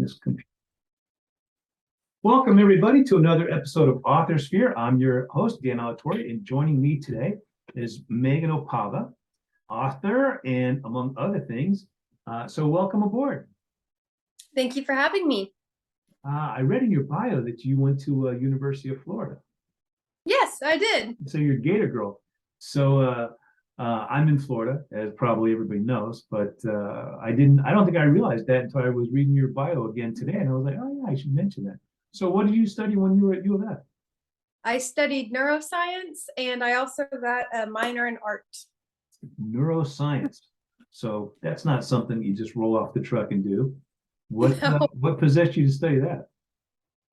this computer. Welcome, everybody, to another episode of Authorsphere. I'm your host, Dan Alatorre, and joining me today is Megan Opava, author, and among other things. So welcome aboard. Thank you for having me. I read in your bio that you went to University of Florida. Yes, I did. So you're a Gator girl. So I'm in Florida, as probably everybody knows, but I don't think I realized that until I was reading your bio again today, and I was like, oh yeah, I should mention that. So what did you study when you were at U of F? I studied neuroscience, and I also got a minor in art. Neuroscience. So that's not something you just roll off the truck and do. No. What possessed you to study that?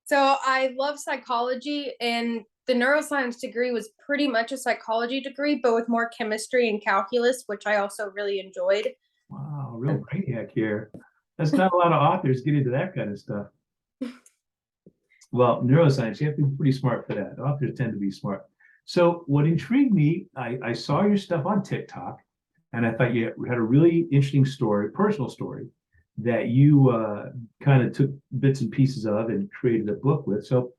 So I love psychology, and the neuroscience degree was pretty much a psychology degree, but with more chemistry and calculus, which I also really enjoyed. Wow, real brainiac here. That's not a lot of authors get into that kind of stuff. Well, neuroscience, you have to be pretty smart for that. Authors tend to be smart. So what intrigued me, I saw your stuff on TikTok, and I thought you had a really interesting story, personal story, that you kind of took bits and pieces of and created a book with. So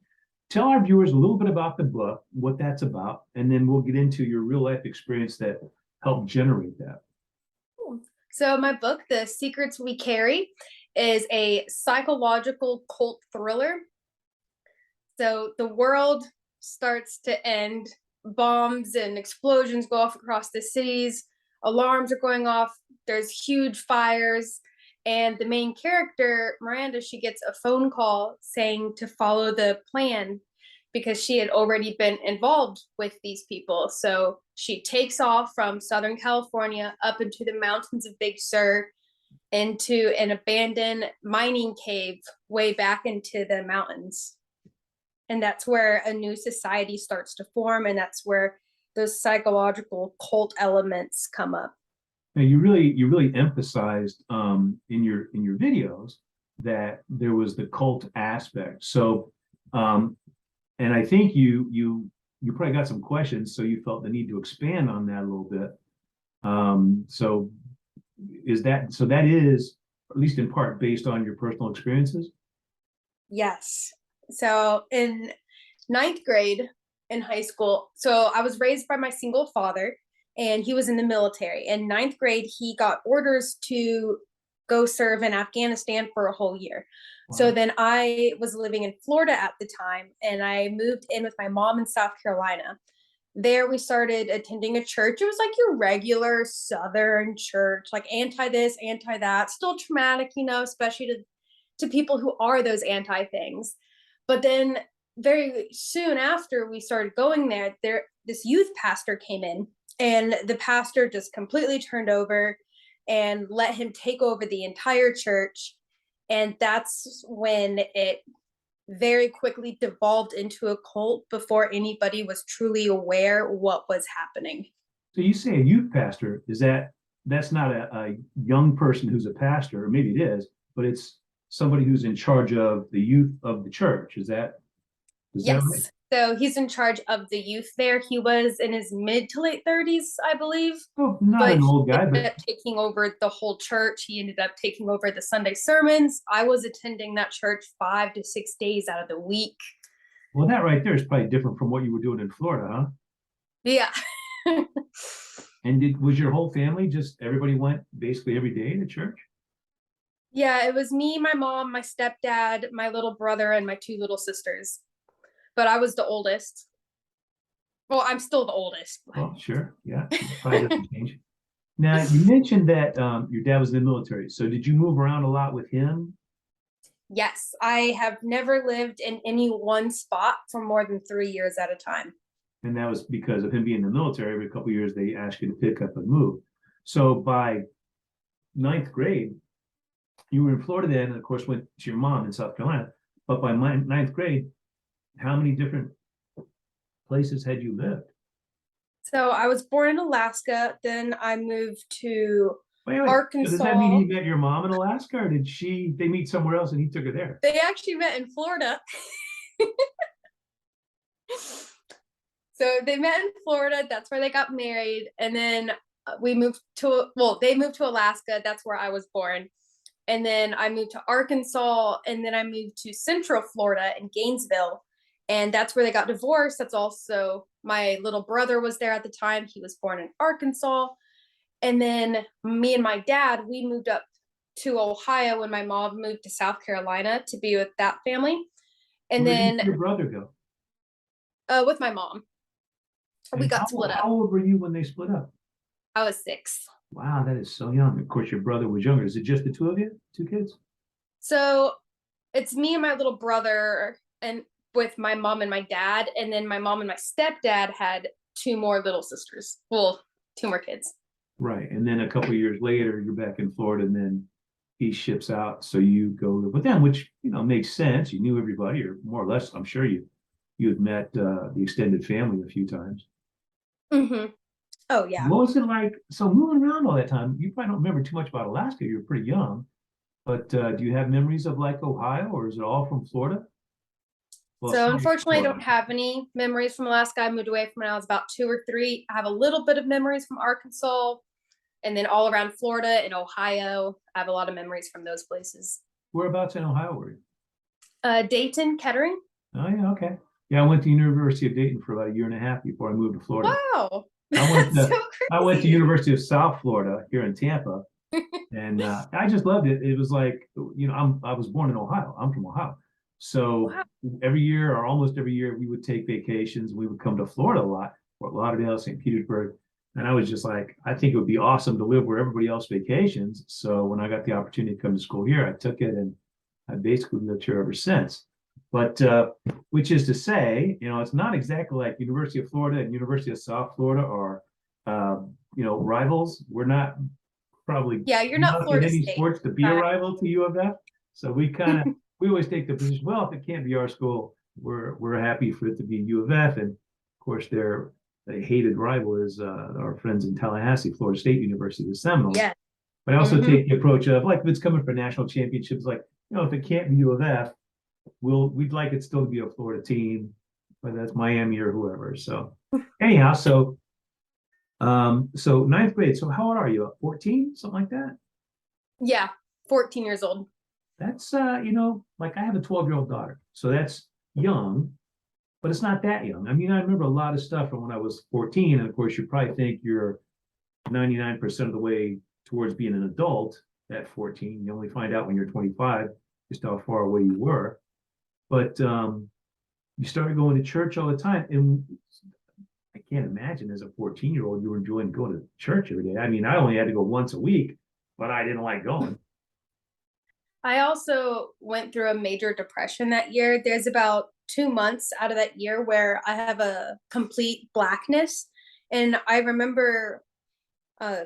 tell our viewers a little bit about the book, what that's about, and then we'll get into your real life experience that helped generate that. So my book, The Secrets We Carry, is a psychological cult thriller. So the world starts to end, bombs and explosions go off across the cities, alarms are going off, there's huge fires, and the main character, Miranda, she gets a phone call saying to follow the plan because she had already been involved with these people. So she takes off from Southern California up into the mountains of Big Sur, into an abandoned mining cave way back into the mountains. And that's where a new society starts to form, and that's where those psychological cult elements come up. Now you really emphasized in your videos that there was the cult aspect. So and I think you probably got some questions, so you felt the need to expand on that a little bit. So that is at least in part based on your personal experiences? Yes. So in 9th grade in high school, so I was raised by my single father, and he was in the military. In 9th grade, he got orders to go serve in Afghanistan for a whole year. Wow. So then I was living in Florida at the time, and I moved in with my mom in South Carolina. There we started attending a church. It was like your regular Southern church, like anti this, anti that, still traumatic, especially to people who are those anti things. But then very soon after we started going there, this youth pastor came in, and the pastor just completely turned over and let him take over the entire church. And that's when it very quickly devolved into a cult before anybody was truly aware what was happening. So you say a youth pastor, that's not a young person who's a pastor, or maybe it is, but it's somebody who's in charge of the youth of the church. Is that yes right? So he's in charge of the youth there. He was in his mid to late 30s, I believe. Oh, not an old guy, but he ended up taking over the whole church. He ended up taking over the Sunday sermons. I was attending that church 5 to 6 days out of the week. Well, that right there is probably different from what you were doing in Florida, huh? Yeah. And was your whole family, just everybody went basically every day to church? Yeah, it was me, my mom, my stepdad, my little brother, and my 2 little sisters. But I was the oldest. Well, I'm still the oldest. Well, sure. Yeah. Probably doesn't change. Now, you mentioned that your dad was in the military. So did you move around a lot with him? Yes, I have never lived in any one spot for more than 3 years at a time. And that was because of him being in the military. Every couple of years, they ask you to pick up and move. So by 9th grade, you were in Florida then, and of course went to your mom in South Carolina. But by 9th grade, how many different places had you lived? So I was born in Alaska, then I moved to Arkansas. So does that mean he met your mom in Alaska, or did they meet somewhere else and he took her there? They actually met in Florida. So they met in Florida. That's where they got married. And then they moved to Alaska. That's where I was born. And then I moved to Arkansas, and then I moved to Central Florida in Gainesville. And that's where they got divorced. That's also my little brother was there at the time. He was born in Arkansas. And then me and my dad, we moved up to Ohio when my mom moved to South Carolina to be with that family. And Where did then your brother go? with my mom, we And got split how up. old were you when they split up? I was 6. Wow, that is so young. Of course, your brother was younger. Is it just the two of you? Two kids? So it's me and my little brother, and with my mom and my dad. And then my mom and my stepdad had 2 more little sisters. Well, 2 more kids. Right. And then a couple of years later, you're back in Florida, and then he ships out. So you go live with them, which, makes sense. You knew everybody, or more or less, I'm sure you had met the extended family a few times. Mm-hmm. Oh, yeah. What was it like? So moving around all that time, you probably don't remember too much about Alaska. You were pretty young, but do you have memories of like Ohio, or is it all from Florida? Well, So some of it's unfortunately, I Florida. don't have any memories from Alaska. I moved away from when I was about 2 or 3. I have a little bit of memories from Arkansas, and then all around Florida and Ohio. I have a lot of memories from those places. Whereabouts in Ohio were you? Dayton, Kettering. Oh yeah, okay. Yeah, I went to University of Dayton for about a year and a half before I moved to Florida. Wow. I went That's to so I went to crazy. University of South Florida here in Tampa, and I just loved it. It was like, I was born in Ohio. I'm from Ohio, so Wow. every year or almost every year we would take vacations. We would come to Florida a lot, Fort Lauderdale, St. Petersburg, and I was just like, I think it would be awesome to live where everybody else vacations. So when I got the opportunity to come to school here, I took it, and I basically lived here ever since. But which is to say, it's not exactly like University of Florida and University of South Florida are, rivals. We're not probably Yeah, you're not enough in Florida any State. sports to be a rival to U of F. So we always take the position, well, if it can't be our school, we're happy for it to be U of F. And of course, their hated rival is our friends in Tallahassee, Florida State University, the Seminoles. Yeah. But I also Mm-hmm. take the approach of, like, if it's coming for national championships, like, if it can't be U of F, we'd like it still to be a Florida team, whether that's Miami or whoever. So anyhow, so ninth grade. So how old are you? 14, something like that? Yeah, 14 years old. That's like I have a 12-year-old daughter, so that's young, but it's not that young. I mean, I remember a lot of stuff from when I was 14, and of course, you probably think you're 99% of the way towards being an adult at 14. You only find out when you're 25 just how far away you were. But you started going to church all the time, and I can't imagine as a 14-year-old you were enjoying going to church every day. I mean, I only had to go once a week, but I didn't like going. I also went through a major depression that year. There's about 2 months out of that year where I have a complete blackness. And I remember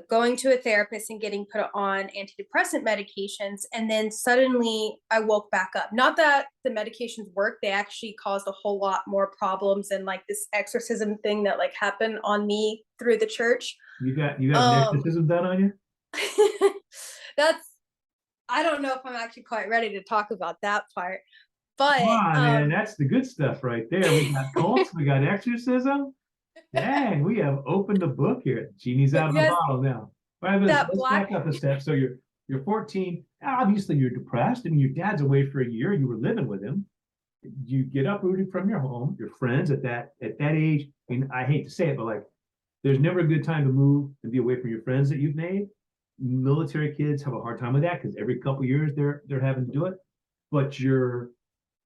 going to a therapist and getting put on antidepressant medications. And then suddenly I woke back up. Not that the medications worked, they actually caused a whole lot more problems, and like this exorcism thing that like happened on me through the church. You got an exorcism done on you? That's, I don't know if I'm actually quite ready to talk about that part, but Come on, man, that's the good stuff right there. We got cults, we got exorcism. Dang, we have opened the book here. Genie's out of the yes, bottle now. All right, let's, that let's black, back up a step. So you're 14. Obviously, you're depressed, and your dad's away for a year. You were living with him. You get uprooted from your home, your friends at that age. I mean, I hate to say it, but like, there's never a good time to move and be away from your friends that you've made. Military kids have a hard time with that because every couple of years they're having to do it. But you're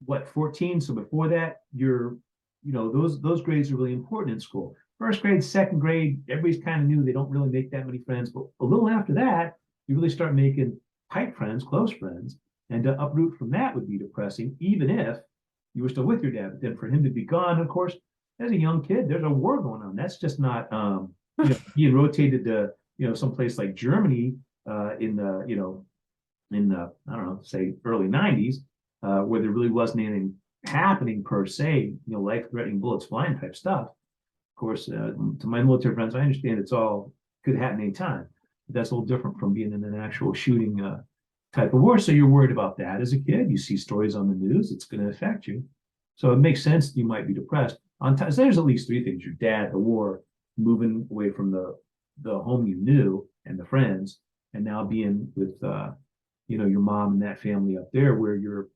what, 14? So before that, those grades are really important in school. First grade, second grade, everybody's kind of new. They don't really make that many friends. But a little after that, you really start making tight friends, close friends. And to uproot from that would be depressing, even if you were still with your dad. But then for him to be gone, of course, as a young kid, there's a war going on. That's just not, being rotated to, someplace like Germany in the I don't know, say early 90s, where there really wasn't anything happening per se, life-threatening bullets flying type stuff. Of course, to my military friends, I understand it's all could happen anytime. But that's a little different from being in an actual shooting type of war. So you're worried about that as a kid. You see stories on the news, it's going to affect you. So it makes sense that you might be depressed. So there's at least 3 things: your dad, the war, moving away from the home you knew and the friends, and now being with your mom and that family up there where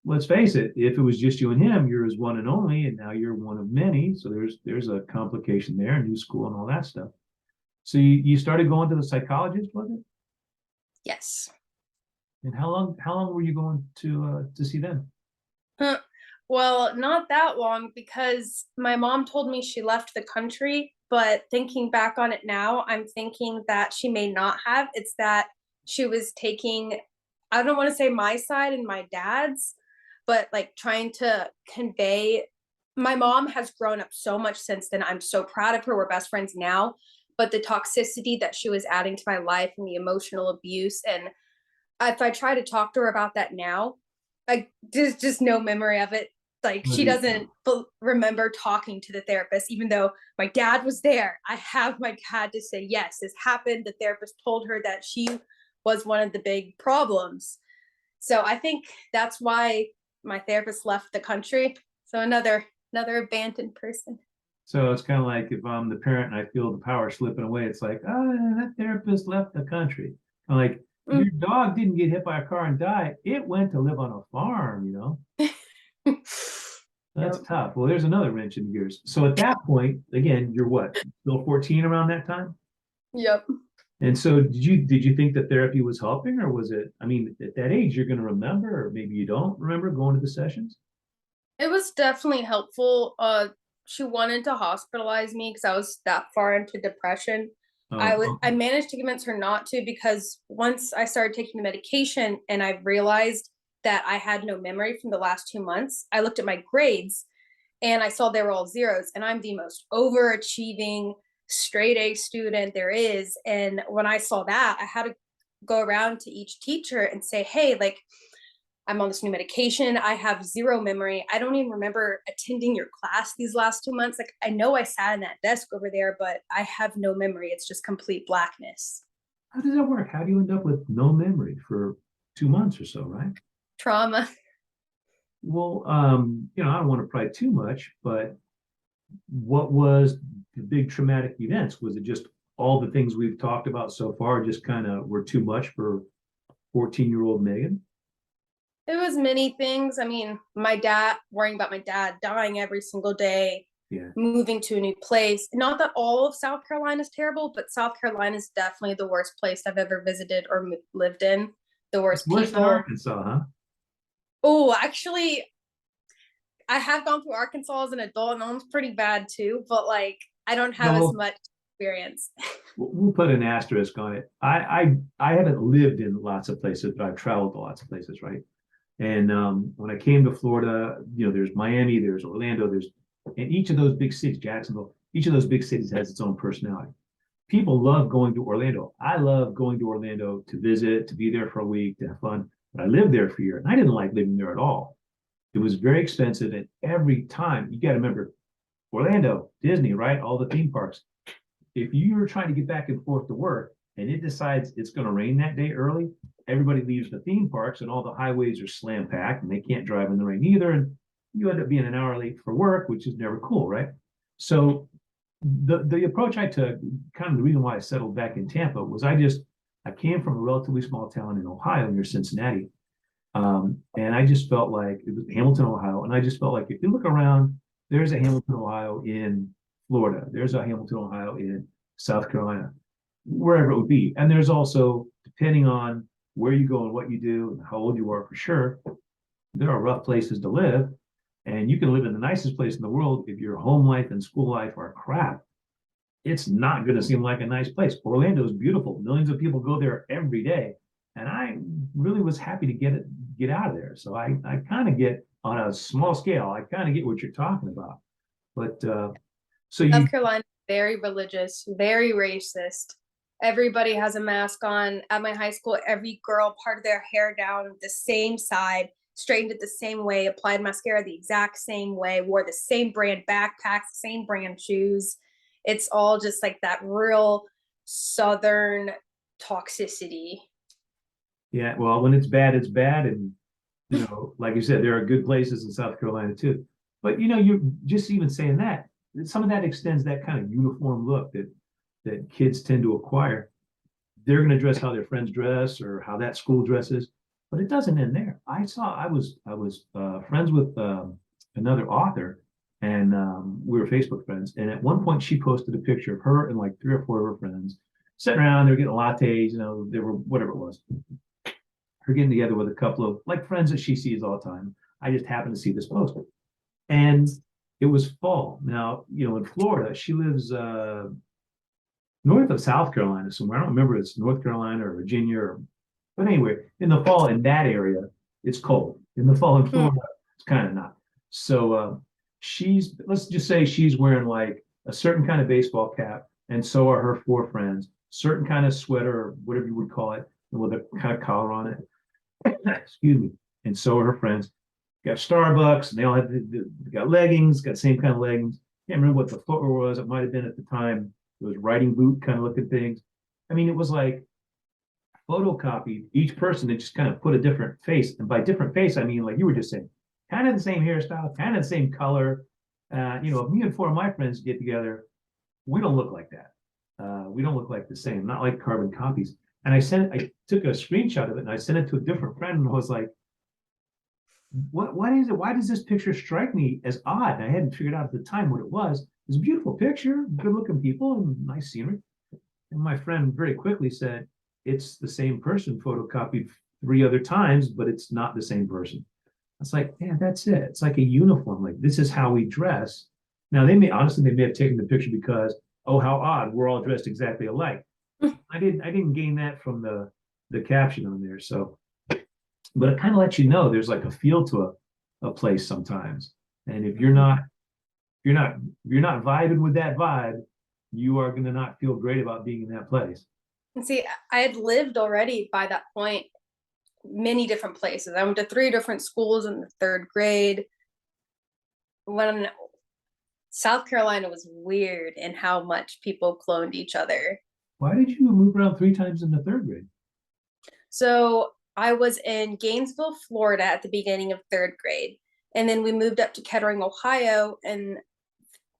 let's face it, if it was just you and him, you're his one and only, and now you're one of many. So there's a complication there, new school and all that stuff. So you started going to the psychologist, was it? Yes. And how long were you going to see them? Huh. Well, not that long because my mom told me she left the country, but thinking back on it now, I'm thinking that she may not have. It's that she was taking, I don't want to say my side and my dad's, but like trying to convey. My mom has grown up so much since then. I'm so proud of her. We're best friends now. But the toxicity that she was adding to my life and the emotional abuse, and if I try to talk to her about that now, like there's just no memory of it. Like she doesn't remember talking to the therapist, even though my dad was there. I have my dad to say, yes, this happened. The therapist told her that she was one of the big problems. So I think that's why my therapist left the country. So another abandoned person. So it's kind of like if I'm the parent and I feel the power slipping away, it's like, oh, that therapist left the country. I'm like, your dog didn't get hit by a car and die. It went to live on a farm. That's tough. Well, there's another wrench in the gears. So at that point, again, you're what? Still 14 around that time? Yep. And so did you think that therapy was helping, or was it, I mean, at that age, you're going to remember, or maybe you don't remember going to the sessions? It was definitely helpful. She wanted to hospitalize me because I was that far into depression. Oh, I managed to convince her not to because once I started taking the medication and I realized that I had no memory from the last 2 months, I looked at my grades and I saw they were all zeros, and I'm the most overachieving straight A student there is. And when I saw that, I had to go around to each teacher and say, hey, like, I'm on this new medication. I have zero memory. I don't even remember attending your class these last 2 months. Like, I know I sat in that desk over there, but I have no memory. It's just complete blackness. how does that work? How do you end up with no memory for 2 months or so, right? Trauma. Well, I don't want to pry too much, but what was the big traumatic events? Was it just all the things we've talked about so far just kind of were too much for 14-year-old Megan? It was many things. I mean, my dad, worrying about my dad dying every single day, Yeah. moving to a new place. Not that all of South Carolina is terrible, but South Carolina is definitely the worst place I've ever visited or lived in. The It's worst worse than people. Arkansas, huh? Oh, actually, I have gone through Arkansas as an adult, and that one's pretty bad too. But like, I don't have as No, much experience. we'll put an asterisk on it. I haven't lived in lots of places, but I've traveled to lots of places, right? And when I came to Florida, there's Miami, there's Orlando, and each of those big cities, Jacksonville, each of those big cities has its own personality. People love going to Orlando. I love going to Orlando to visit, to be there for a week, to have fun. But I lived there for a year, and I didn't like living there at all. It was very expensive, and every time you got to remember Orlando, Disney, right? All the theme parks. If you're trying to get back and forth to work and it decides it's going to rain that day early, everybody leaves the theme parks and all the highways are slam packed and they can't drive in the rain either. And you end up being an hour late for work, which is never cool, right? So the approach I took, kind of the reason why I settled back in Tampa, was I came from a relatively small town in Ohio near Cincinnati. And I just felt like it was Hamilton, Ohio. And I just felt like if you look around, there's a Hamilton, Ohio in Florida. There's a Hamilton, Ohio in South Carolina, wherever it would be. And there's also, depending on where you go and what you do and how old you are, for sure, there are rough places to live. And you can live in the nicest place in the world. If your home life and school life are crap, it's not going to seem like a nice place. Orlando is beautiful. Millions of people go there every day. And I really was happy to get out of there. So I kind of get, on a small scale, I kind of get what you're talking about. But South Carolina, very religious, very racist. Everybody has a mask on. At my high school, every girl parted their hair down the same side, straightened it the same way, applied mascara the exact same way, wore the same brand backpacks, same brand shoes. It's all just like that real Southern toxicity. Yeah, well, when it's bad, it's bad. And, like you said, there are good places in South Carolina too. But, you're just even saying that, some of that extends that kind of uniform look that kids tend to acquire. they're going to dress how their friends dress or how that school dresses, but it doesn't end there. I was friends with another author, and we were Facebook friends. And at one point, she posted a picture of her and like 3 or 4 of her friends sitting around. They were getting lattes, they were whatever it was. Her getting together with a couple of like friends that she sees all the time. I just happened to see this post, and it was fall. Now, in Florida, she lives north of South Carolina somewhere. I don't remember if it's North Carolina or Virginia, but anyway, in the fall in that area, it's cold. In the fall in Florida, it's kind of not. So let's just say she's wearing like a certain kind of baseball cap, and so are her 4 friends, certain kind of sweater or whatever you would call it, with a kind of collar on it. Excuse me. And so are her friends. Got Starbucks, and they all have they got leggings, got the same kind of leggings. Can't remember what the footwear was. It might have been at the time. It was riding boot kind of looking things. I mean, it was like photocopied each person and just kind of put a different face. And by different face, I mean, like you were just saying, kind of the same hairstyle, kind of the same color. If me and 4 of my friends get together, we don't look like that. We don't look like the same, not like carbon copies. And I took a screenshot of it and I sent it to a different friend, and I was like, what is it? Why does this picture strike me as odd? And I hadn't figured out at the time what it was. It was a beautiful picture, good looking people, and nice scenery. And my friend very quickly said, it's the same person photocopied 3 other times, but it's not the same person. I was like, yeah, that's it. It's like a uniform. Like, this is how we dress. Now, they may have taken the picture because, oh, how odd, we're all dressed exactly alike. I didn't gain that from the caption on there. So, but it kind of lets you know there's like a feel to a place sometimes. And if you're not vibing with that vibe, you are going to not feel great about being in that place. And see, I had lived already by that point many different places. I went to 3 different schools in the 3rd grade. When South Carolina was weird in how much people cloned each other. Why did you move around 3 times in the 3rd grade? So I was in Gainesville, Florida at the beginning of 3rd grade. And then we moved up to Kettering, Ohio, and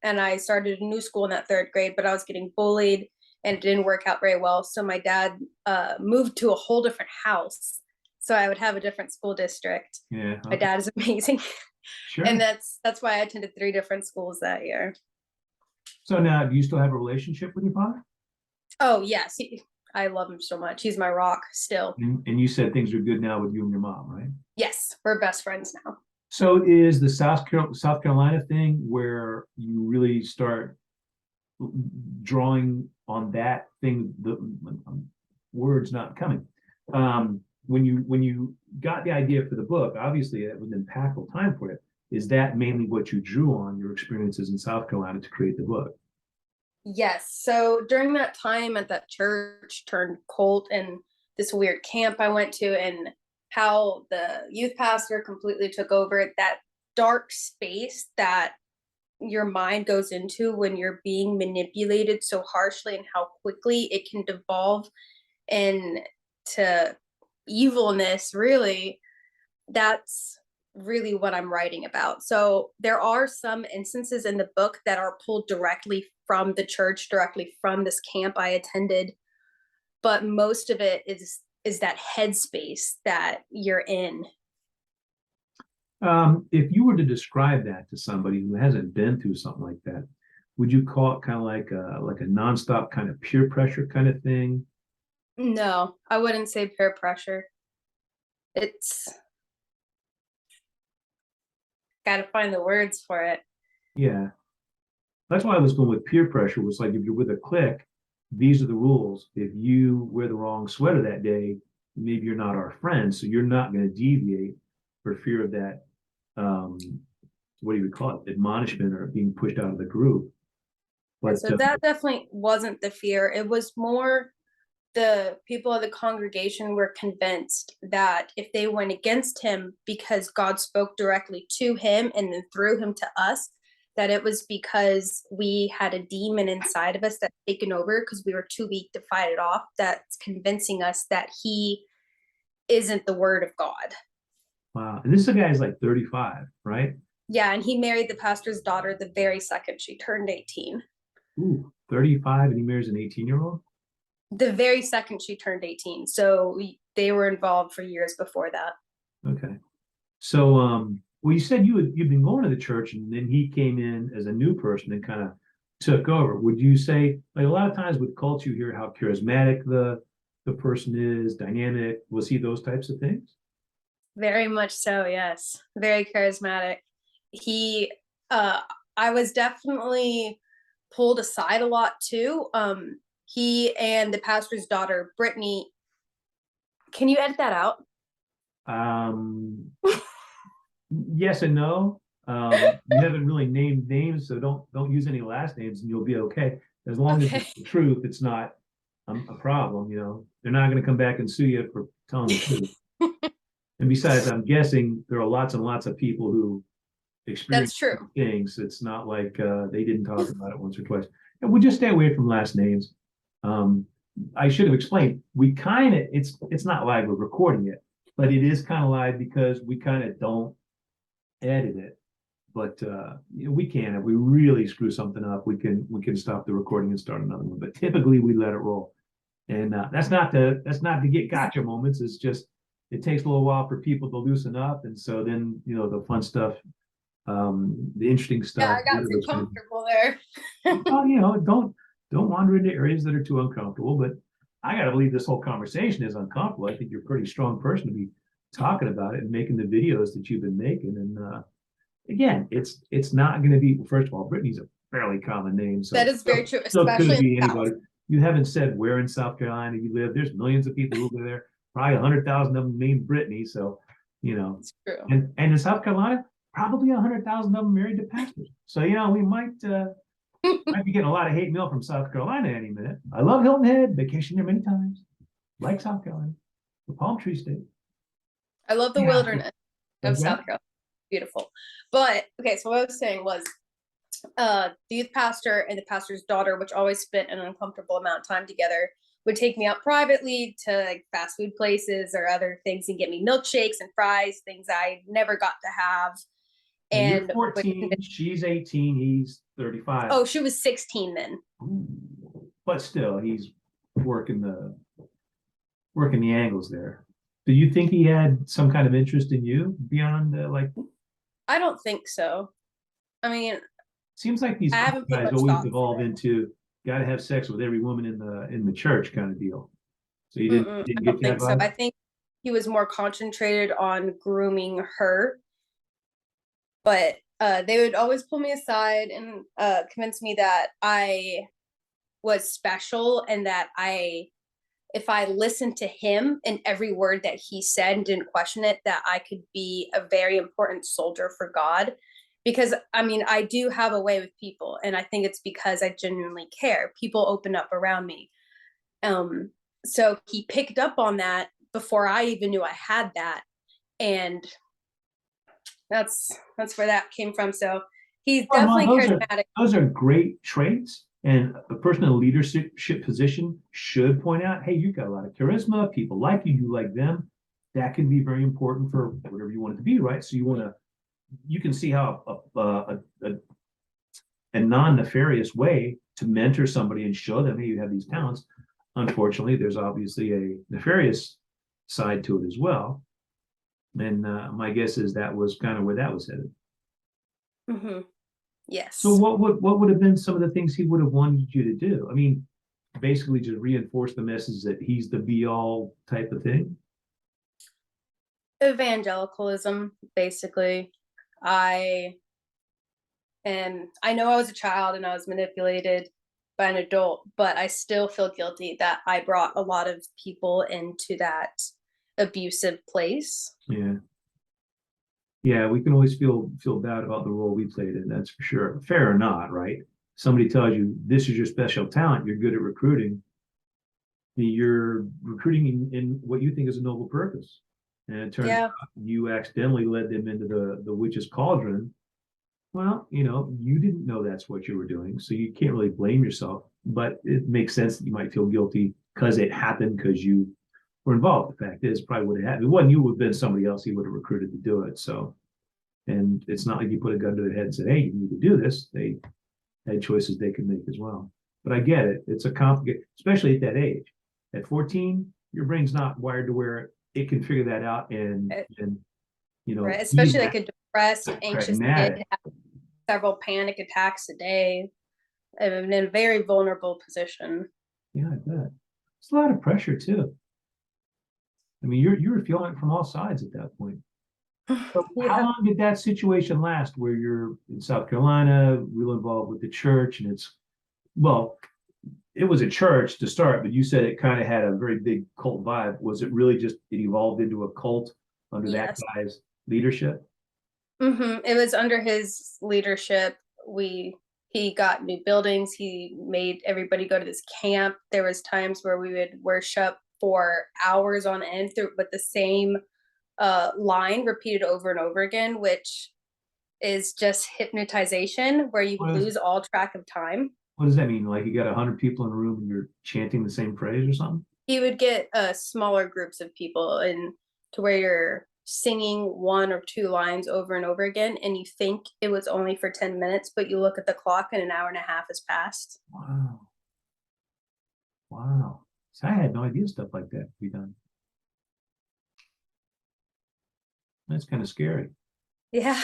I started a new school in that 3rd grade, but I was getting bullied and it didn't work out very well. So my dad moved to a whole different house. So I would have a different school district. Yeah. Okay. My dad is amazing. Sure. And that's why I attended 3 different schools that year. So now, do you still have a relationship with your father? Oh, yes. I love him so much. He's my rock still. And you said things are good now with you and your mom, right? Yes, we're best friends now. So is the South Carolina thing where you really start drawing on that thing, the words not coming. When you got the idea for the book, obviously it was an impactful time for it. Is that mainly what you drew on, your experiences in South Carolina, to create the book? Yes. So during that time at that church turned cult and this weird camp I went to, and how the youth pastor completely took over, that dark space that your mind goes into when you're being manipulated so harshly, and how quickly it can devolve into evilness, really, that's really what I'm writing about. So there are some instances in the book that are pulled directly from the church, directly from this camp I attended, but most of it is that headspace that you're in. If you were to describe that to somebody who hasn't been through something like that, would you call it kind of like a nonstop kind of peer pressure kind of thing? No, I wouldn't say peer pressure. It's got to find the words for it. Yeah. That's why I was going with peer pressure. Was like, if you're with a clique, these are the rules. If you wear the wrong sweater that day, maybe you're not our friend, so you're not going to deviate for fear of that. What do you call it? Admonishment or being pushed out of the group. But so that definitely wasn't the fear. It was more the people of the congregation were convinced that if they went against him because God spoke directly to him and then through him to us, that it was because we had a demon inside of us that's taken over because we were too weak to fight it off, that's convincing us that he isn't the word of God. Wow. And this guy's like 35, right? Yeah, and he married the pastor's daughter the very second she turned 18. Ooh, 35, and he marries an 18-year-old? the very second she turned 18. So they were involved for years before that. Okay. So, well, you said you'd been going to the church, and then he came in as a new person and kind of took over. Would you say, like a lot of times with cults, you hear how charismatic the person is, dynamic? Was he those types of things? Very much so, yes. Very charismatic. He, I was definitely pulled aside a lot too. He and the pastor's daughter, Brittany. Can you edit that out? Um, yes and no. You haven't really named names, so don't use any last names, and you'll be okay. As long as Okay. it's the truth, it's not a problem. They're not going to come back and sue you for telling the truth. And besides, I'm guessing there are lots and lots of people who experience That's true. things. It's not like they didn't talk about it once or twice. And we'll just stay away from last names. Um, I should have explained. We kind of it's not live. We're recording it, but it is kind of live because we kind of don't edit it. But we can, if we really screw something up, we can stop the recording and start another one. But typically we let it roll. And that's not to get gotcha moments. It's just it takes a little while for people to loosen up, and so then the fun stuff, the interesting Yeah, stuff. I got too comfortable there. Well, don't wander into areas that are too uncomfortable. But I got to believe this whole conversation is uncomfortable. I think you're a pretty strong person to be talking about it and making the videos that you've been making. And again, it's not going to be. First of all, Brittany's a fairly common name, so That is very true, so could especially in be the anybody. South. You haven't said where in South Carolina you live. There's millions of people who live there. Probably 100,000 of them named Brittany. So, It's true. and in South Carolina, probably 100,000 of them married to pastors. So, we might be getting a lot of hate mail from South Carolina any minute. I love Hilton Head, vacation there many times. Like South Carolina, the palm tree state. I love the wilderness of Okay. South Carolina. Beautiful. But okay, so what I was saying was the youth pastor and the pastor's daughter, which always spent an uncomfortable amount of time together, would take me out privately to like fast food places or other things and get me milkshakes and fries, things I never got to have. And And you're 14, she's 18, he's 35. oh, she was 16 then. Ooh. But still, he's working the angles there. Do you think he had some kind of interest in you beyond like? I don't think so. I mean, Seems like these I haven't put guys much always thought evolve into got to have sex with every woman in the church kind of deal. So you didn't I get don't that think so. vibe? I think he was more concentrated on grooming her, but they would always pull me aside and convince me that I was special and that if I listened to him and every word that he said and didn't question it, that I could be a very important soldier for God. Because I mean, I do have a way with people, and I think it's because I genuinely care. People open up around me. So he picked up on that before I even knew I had that. And that's where that came from. So he's Well, definitely charismatic. those are great traits. And a person in a leadership position should point out, hey, you've got a lot of charisma. People like you, you like them. That can be very important for whatever you want it to be, right? So you can see how a non-nefarious way to mentor somebody and show them, hey, you have these talents. Unfortunately, there's obviously a nefarious side to it as well. And my guess is that was kind of where that was headed. Mm-hmm. Yes. So what would have been some of the things he would have wanted you to do? I mean, basically just reinforce the message that he's the be all type of thing. Evangelicalism, basically. I know I was a child and I was manipulated by an adult, but I still feel guilty that I brought a lot of people into that abusive place. Yeah, we can always feel bad about the role we played in, that's for sure. Fair or not, right? Somebody tells you this is your special talent, you're good at recruiting. You're recruiting in what you think is a noble purpose. And it turns out you accidentally led them into the witch's cauldron. Well, you didn't know that's what you were doing, so you can't really blame yourself. But it makes sense that you might feel guilty because it happened because you were involved. The fact is, probably would have happened. It wasn't you, would have been somebody else he would have recruited to do it. So, and it's not like you put a gun to their head and said, hey, you need to do this. They had choices they could make as well. But I get it. It's a complicated, especially at that age. At 14, your brain's not wired to where it can figure that out and Right, be especially like a depressed, anxious kid, pragmatic. have several panic attacks a day, and in a very vulnerable position. Yeah, I bet. It's a lot of pressure too. I mean, you were feeling it from all sides at that point. So how Yeah. long did that situation last where you're in South Carolina, real involved with the church, and well, it was a church to start, but you said it kind of had a very big cult vibe. Was it really just it evolved into a cult under that Yes. guy's leadership? It was under his leadership. He got new buildings. He made everybody go to this camp. There was times where we would worship for hours on end through with the same line repeated over and over again, which is just hypnotization, where you What is lose all track of time. what does that mean? Like you got 100 people in a room and you're chanting the same phrase or something? He would get smaller groups of people and to where you're singing one or two lines over and over again, and you think it was only for 10 minutes, but you look at the clock and an hour and a half has passed. Wow. Wow. So I had no idea stuff like that could be done. That's kind of scary. Yeah.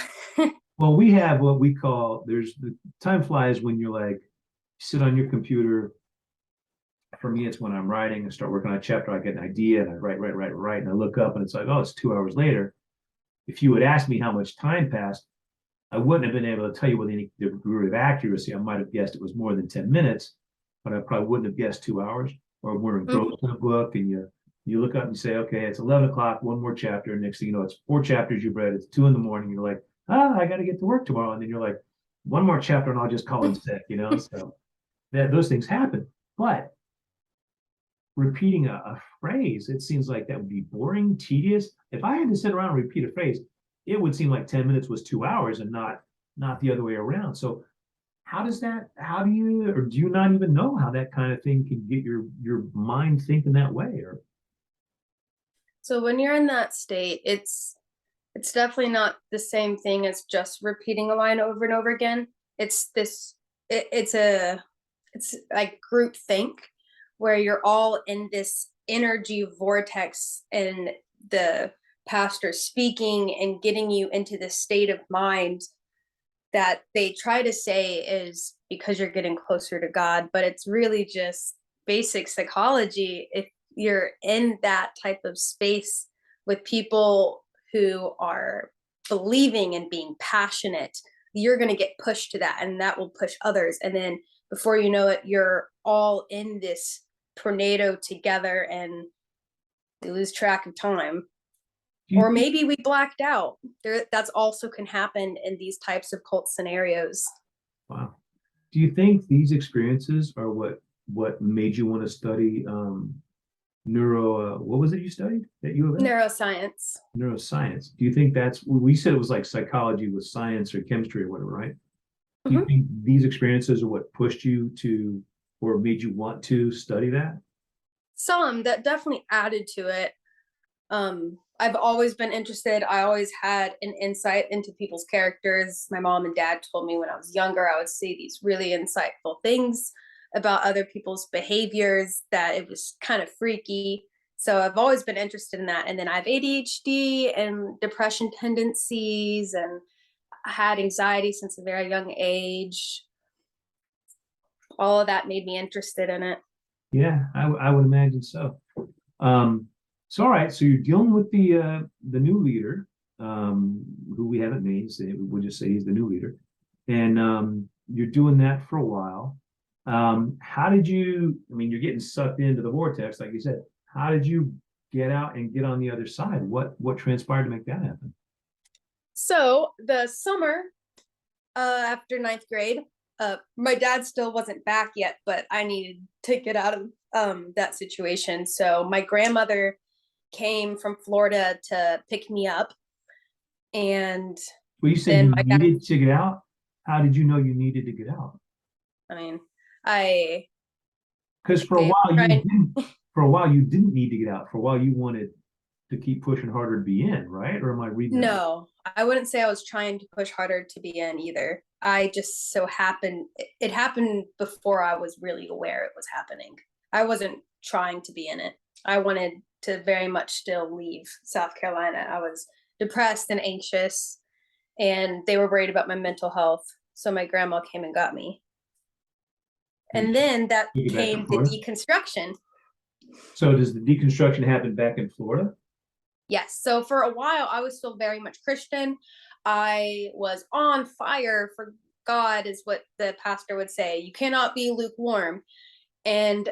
Well, we have what we call there's the time flies when you're like sit on your computer. For me, it's when I'm writing and start working on a chapter, I get an idea and I write, and I look up and it's like, oh, it's 2 hours later. If you had asked me how much time passed, I wouldn't have been able to tell you with any degree of accuracy. I might have guessed it was more than 10 minutes, but I probably wouldn't have guessed 2 hours. Or we're engrossed in a book and you look up and you say, okay, it's 11 o'clock, one more chapter. Next thing you know, it's 4 chapters you've read. It's 2 in the morning. You're like, I got to get to work tomorrow. And then you're like, one more chapter and I'll just call in sick. So those things happen. But repeating a phrase, it seems like that would be boring, tedious. If I had to sit around and repeat a phrase, it would seem like 10 minutes was 2 hours and not the other way around. So how do you, or do you not even know how that kind of thing can get your mind thinking that way? Or So when you're in that state, it's definitely not the same thing as just repeating a line over and over again. It's this it's like group think where you're all in this energy vortex and the pastor speaking and getting you into this state of mind that they try to say is because you're getting closer to God, but it's really just basic psychology. If you're in that type of space with people who are believing and being passionate, you're going to get pushed to that, and that will push others. And then before you know it, you're all in this tornado together and we lose track of time. Or maybe we blacked out. That's also can happen in these types of cult scenarios. wow. Do you think these experiences are what made you want to study what was it you studied at U of A? Neuroscience. Neuroscience. Do you think we said it was like psychology with science or chemistry or whatever, right? Do you Mm-hmm. think these experiences are what pushed you to or made you want to study that? Some that definitely added to it. I've always been interested. I always had an insight into people's characters. My mom and dad told me when I was younger, I would see these really insightful things about other people's behaviors that it was kind of freaky. So I've always been interested in that. And then I have ADHD and depression tendencies, and I had anxiety since a very young age. All of that made me interested in it. Yeah, I would imagine so. Um, so all right, so you're dealing with the new leader, who we haven't named, so we'll just say he's the new leader, and you're doing that for a while. How did you? I mean, you're getting sucked into the vortex, like you said. How did you get out and get on the other side? What transpired to make that happen? So the summer after ninth grade, my dad still wasn't back yet, but I needed to get out of that situation. So my grandmother came from Florida to pick me up, and Well, you said then you my dad. needed to get out. How did you know you needed to get out? I mean, I Because for a okay, while you right. didn't. For a while you didn't need to get out. For a while you wanted to keep pushing harder to be in, right? Or am I reading that? No, I wouldn't say I was trying to push harder to be in either. I just so happened it happened before I was really aware it was happening. I wasn't trying to be in it. I wanted to very much still leave South Carolina. I was depressed and anxious, and they were worried about my mental health. So my grandma came and got me. And then that came the deconstruction. So does the deconstruction happen back in Florida? Yes. So for a while, I was still very much Christian. I was on fire for God, is what the pastor would say. You cannot be lukewarm. And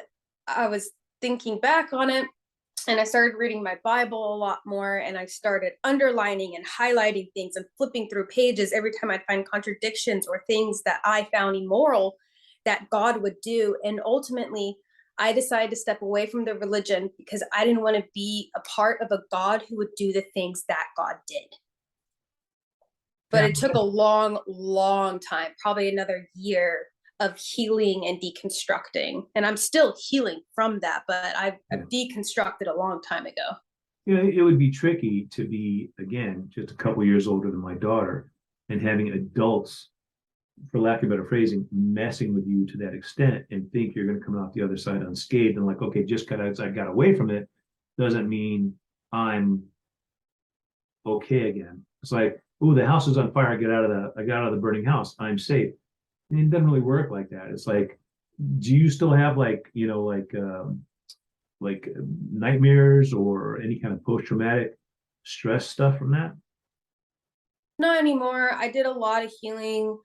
I was thinking back on it, and I started reading my Bible a lot more, and I started underlining and highlighting things and flipping through pages every time I'd find contradictions or things that I found immoral that God would do. And ultimately, I decided to step away from the religion because I didn't want to be a part of a God who would do the things that God did. But it took a long, long time, probably another year of healing and deconstructing. And I'm still healing from that, but I've deconstructed a long time ago. You know, it would be tricky to be, again, just a couple years older than my daughter and having adults, for lack of better phrasing, messing with you to that extent and think you're going to come out the other side unscathed and like, okay, just because I got away from it doesn't mean I'm okay again. It's like, oh, the house is on fire. I got out of the burning house. I'm safe. And it doesn't really work like that. It's like, do you still have like nightmares or any kind of post-traumatic stress stuff from that? Not anymore. I did a lot of healing,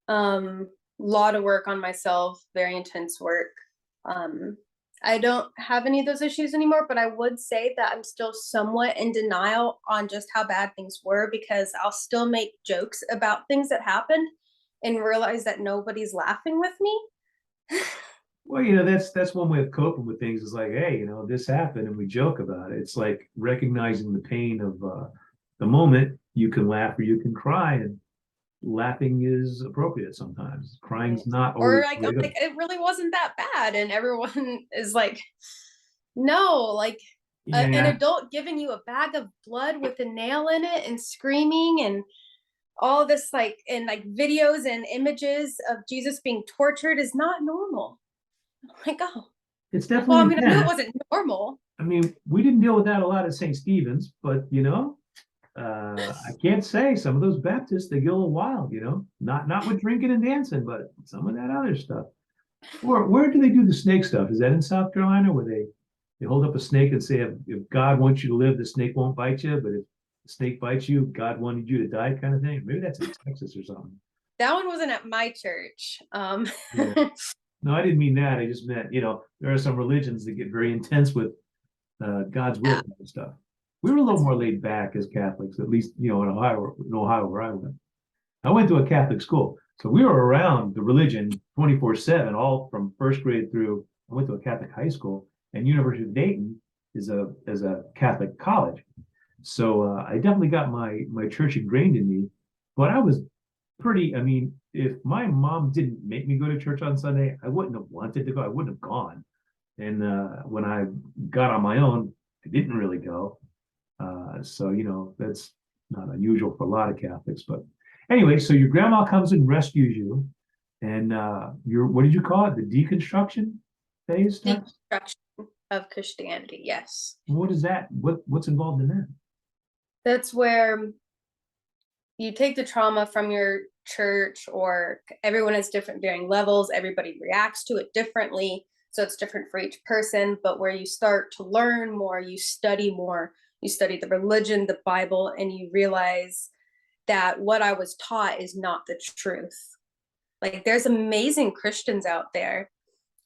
lot of work on myself, very intense work. I don't have any of those issues anymore, but I would say that I'm still somewhat in denial on just how bad things were, because I'll still make jokes about things that happened and realize that nobody's laughing with me. Well, that's one way of coping with things, is like, hey, this happened and we joke about it. It's like recognizing the pain of the moment. You can laugh or you can cry, and laughing is appropriate sometimes. Crying's not. Or like, I'm like, it really wasn't that bad, and everyone is like, no, like an adult giving you a bag of blood with a nail in it and screaming and all this, like, and like videos and images of Jesus being tortured is not normal. I'm like, oh, it's definitely. Well, I mean, I knew it wasn't normal. I mean, we didn't deal with that a lot at St. Stephen's, but I can't say some of those Baptists, they get a little wild, not with drinking and dancing, but some of that other stuff. Or where do they do the snake stuff? Is that in South Carolina, where they hold up a snake and say, if God wants you to live, the snake won't bite you, but if the snake bites you, God wanted you to die, kind of thing? Maybe that's in Texas or something. That one wasn't at my church. Yeah. No, I didn't mean that. I just meant, there are some religions that get very intense with God's will and stuff. We were a little more laid back as Catholics, at least, in Ohio where I went. I went to a Catholic school, so we were around the religion 24/7, all from first grade through. I went to a Catholic high school, and University of Dayton is a Catholic college. So I definitely got my church ingrained in me, but I was pretty. I mean, if my mom didn't make me go to church on Sunday, I wouldn't have wanted to go. I wouldn't have gone. And when I got on my own, I didn't really go. So that's not unusual for a lot of Catholics. But anyway, so your grandma comes and rescues you, and what did you call it? The deconstruction phase? Deconstruction of Christianity, yes. What is that? What's involved in that? That's where you take the trauma from your church, or everyone has different varying levels. Everybody reacts to it differently. So it's different for each person, but where you start to learn more, you study more, you study the religion, the Bible, and you realize that what I was taught is not the truth. Like, there's amazing Christians out there,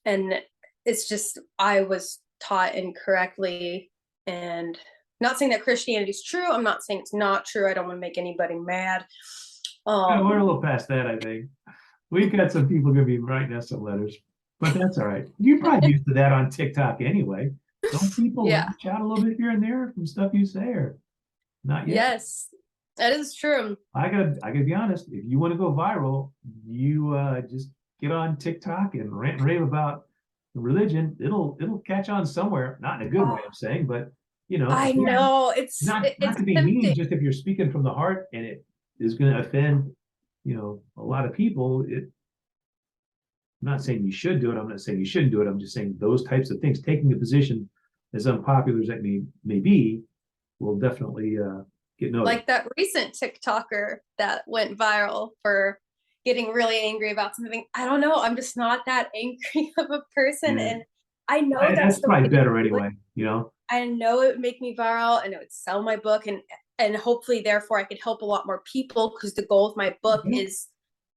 and it's just, I was taught incorrectly. And not saying that Christianity is true. I'm not saying it's not true. I don't want to make anybody mad. We're a little past that, I think. We've got some people going to be writing us some letters, but that's all right. You're probably used to that on TikTok anyway. Don't people lash out a little bit here and there from stuff you say, or not yet? Yes, that is true. I gotta be honest. If you want to go viral, you just get on TikTok and rant and rave about religion. It'll catch on somewhere. Not in a good way, I'm saying, but I know it's not to be tempting. mean. Just if you're speaking from the heart and it is going to offend, a lot of people, I'm not saying you should do it. I'm not saying you shouldn't do it. I'm just saying those types of things, taking a position as unpopular as that may be, will definitely get noticed. Like that recent TikToker that went viral for getting really angry about something. I don't know. I'm just not that angry of a person. Yeah. And I know that's That's the way probably to better do it. anyway, you know? I know it would make me viral and it would sell my book, and hopefully therefore I could help a lot more people, because the goal of my book Yeah. is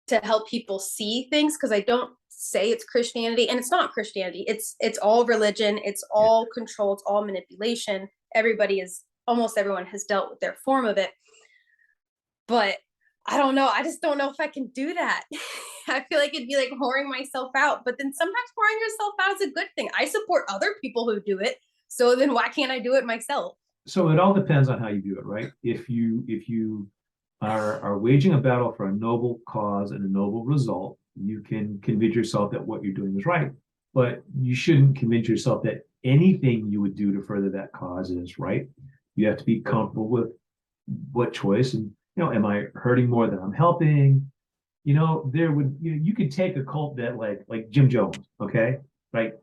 to help people see things, because I don't say it's Christianity, and it's not Christianity. It's all religion, it's all control, it's all manipulation. Almost everyone has dealt with their form of it. But I don't know. I just don't know if I can do that. I feel like it'd be like whoring myself out. But then sometimes whoring yourself out is a good thing. I support other people who do it. So then why can't I do it myself? So it all depends on how you view it, right? If you are waging a battle for a noble cause and a noble result, you can convince yourself that what you're doing is right. But you shouldn't convince yourself that anything you would do to further that cause is right. You have to be comfortable with what choice, and am I hurting more than I'm helping? You could take a cult that like Jim Jones, okay? Right?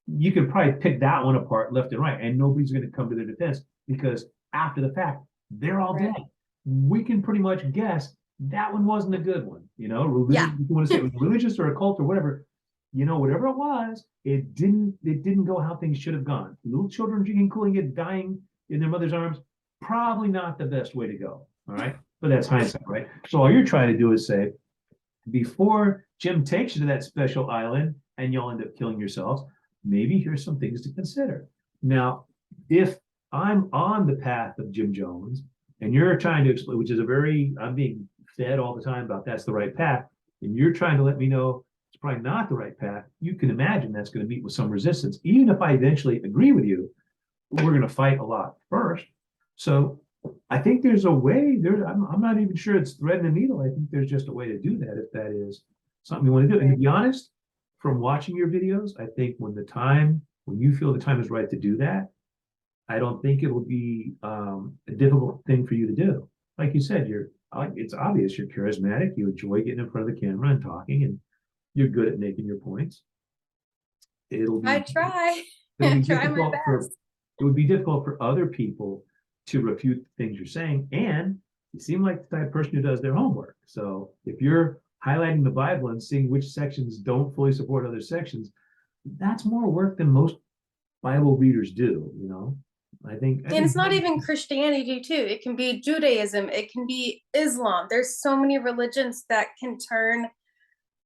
You could probably pick that one apart left and right, and nobody's going to come to their defense, because after the fact, they're all dead. We can pretty much guess that one wasn't a good one. Religious, Yeah. if you want to say it was religious or a cult or whatever, whatever it was, it didn't go how things should have gone. Little children drinking Kool-Aid, dying in their mother's arms, probably not the best way to go. All right. But that's hindsight, right? So all you're trying to do is say, before Jim takes you to that special island and you'll end up killing yourselves, maybe here's some things to consider. Now, if I'm on the path of Jim Jones and you're trying to explain, which is I'm being fed all the time about that's the right path, and you're trying to let me know it's probably not the right path, you can imagine that's going to meet with some resistance. Even if I eventually agree with you, we're going to fight a lot first. So I think there's a way there. I'm not even sure it's threading the needle. I think there's just a way to do that if that is something you want to do. And to be honest, from watching your videos, I think when you feel the time is right to do that, I don't think it will be a difficult thing for you to do. Like you said, it's obvious you're charismatic. You enjoy getting in front of the camera and talking, and you're good at making your points. I try. It'll be I try my difficult for best. it would be difficult for other people to refute the things you're saying. And you seem like the type of person who does their homework. So if you're highlighting the Bible and seeing which sections don't fully support other sections, that's more work than most Bible readers do. I And think it's not even Christianity, too. It can be Judaism, it can be Islam. There's so many religions that can turn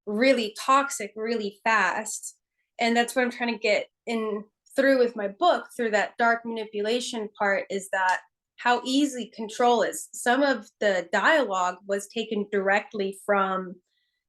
really toxic really fast. And that's what I'm trying to get in through with my book, through that dark manipulation part, is that how easy control is. Some of the dialogue was taken directly from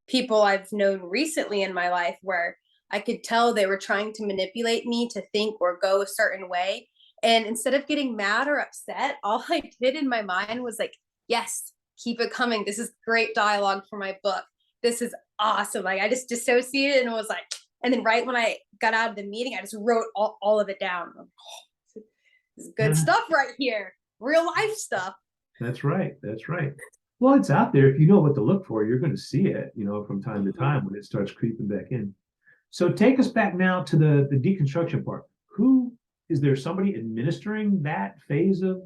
people I've known recently in my life, where I could tell they were trying to manipulate me to think or go a certain way. And instead of getting mad or upset, all I did in my mind was like, yes, keep it coming. This is great dialogue for my book. This is awesome. Like, I just dissociated and was like, and then right when I got out of the meeting, I just wrote all of it down. Like, oh, this is good stuff right here. Real life stuff. That's right. That's right. Well, it's out there. If you know what to look for, you're going to see it, from time to time when it starts creeping back in. So take us back now to the deconstruction part. Who is there? Somebody administering that phase of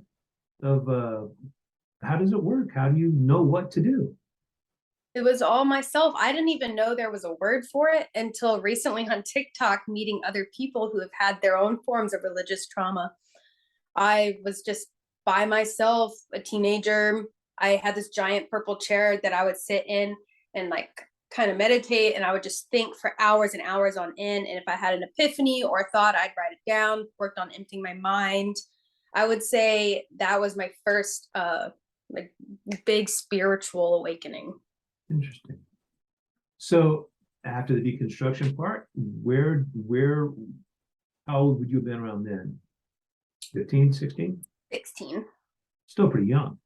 how does it work? How do you know what to do? It was all myself. I didn't even know there was a word for it until recently on TikTok, meeting other people who have had their own forms of religious trauma. I was just by myself, a teenager. I had this giant purple chair that I would sit in and like kind of meditate, and I would just think for hours and hours on end. And if I had an epiphany or a thought, I'd write it down, worked on emptying my mind. I would say that was my first like big spiritual awakening. Interesting. So after the deconstruction part, how old would you have been around then? 15, 16? 16. Still pretty young.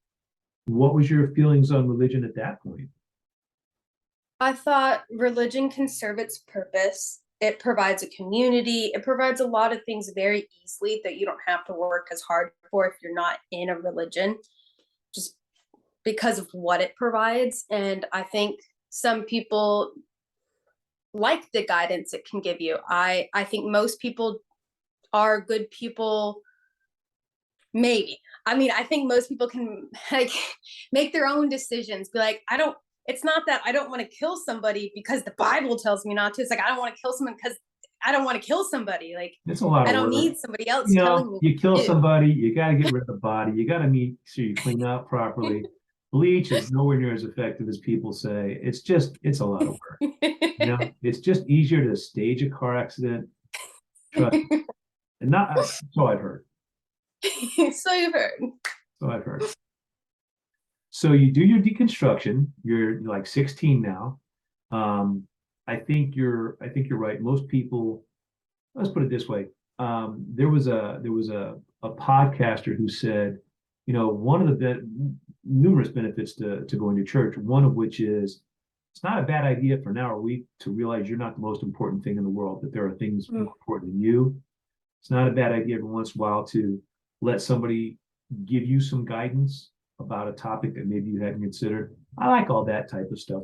What was your feelings on religion at that point? I thought religion can serve its purpose. It provides a community. It provides a lot of things very easily that you don't have to work as hard for if you're not in a religion, just because of what it provides. And I think some people like the guidance it can give you. I think most people are good people. Maybe. I mean, I think most people can like make their own decisions. Be like, I don't. It's not that I don't want to kill somebody because the Bible tells me not to. It's like I don't want to kill someone because I don't want to kill somebody. Like It's a lot I of don't work. need somebody else telling me You kill what to do. somebody, you got to get rid of the body, you got to make sure you clean up properly. Bleach is nowhere near as effective as people say. It's a lot of work. It's just easier to stage a car accident. Trust me. And not so I've heard. So you've heard. So I've heard. So you do your deconstruction. You're like 16 now. I think you're right. Most people, let's put it this way. There was a podcaster who said, one of the numerous benefits to going to church, one of which is it's not a bad idea for an hour a week to realize you're not the most important thing in the world, that there are things more important than you. It's not a bad idea every once in a while to let somebody give you some guidance about a topic that maybe you hadn't considered. I like all that type of stuff.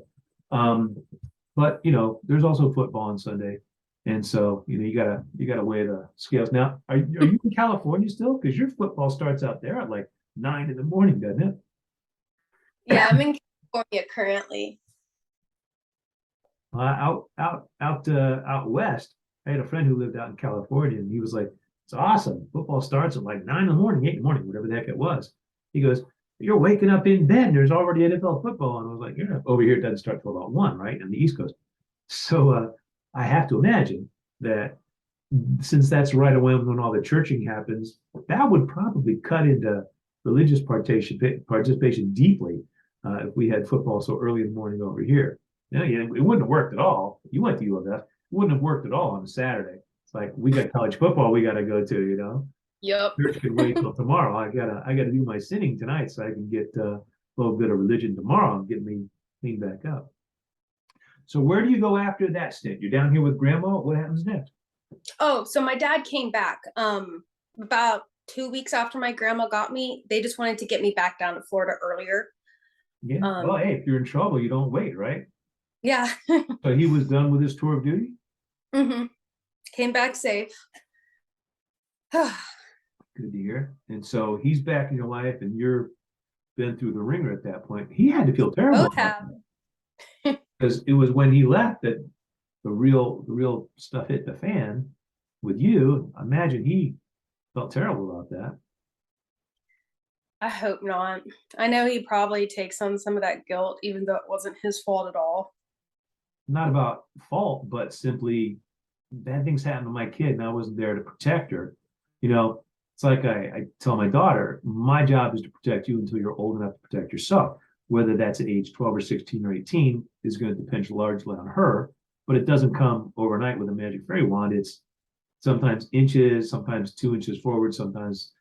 But there's also football on Sunday. And so, you gotta weigh the scales. Now, are you in California still? Because your football starts out there at like 9 in the morning, doesn't it? Yeah, I'm in California currently. Out west, I had a friend who lived out in California, and he was like, "It's awesome. Football starts at like 9 in the morning, 8 in the morning, whatever the heck it was." He goes, "You're waking up in bed. And there's already NFL football." And I was like, "Yeah, over here it doesn't start till about 1, right, on the East Coast." So I have to imagine that since that's right away when all the churching happens, that would probably cut into religious participation deeply if we had football so early in the morning over here. Yeah, it wouldn't have worked at all. You went to U of F. It wouldn't have worked at all on a Saturday. It's like we got college football we got to go to. Yep. Church can wait till tomorrow. I gotta do my sinning tonight so I can get a little bit of religion tomorrow and get me cleaned back up. So where do you go after that stint? You're down here with grandma. What happens next? Oh, so my dad came back about 2 weeks after my grandma got me. They just wanted to get me back down to Florida earlier. Yeah. Well, hey, if you're in trouble, you don't wait, right? Yeah. So he was done with his tour of duty? Mm-hmm. Came back safe. Good to hear. And so he's back in your life and you're been through the ringer at that point. He had to feel terrible Both have. because it was when he left that the real stuff hit the fan with you. I imagine he felt terrible about that. I hope not. I know he probably takes on some of that guilt, even though it wasn't his fault at all. Not about fault, but simply bad things happened to my kid and I wasn't there to protect her. It's like I tell my daughter, my job is to protect you until you're old enough to protect yourself. Whether that's at age 12 or 16 or 18 is going to depend largely on her, but it doesn't come overnight with a magic fairy wand. It's sometimes inches, sometimes 2 inches forward, sometimes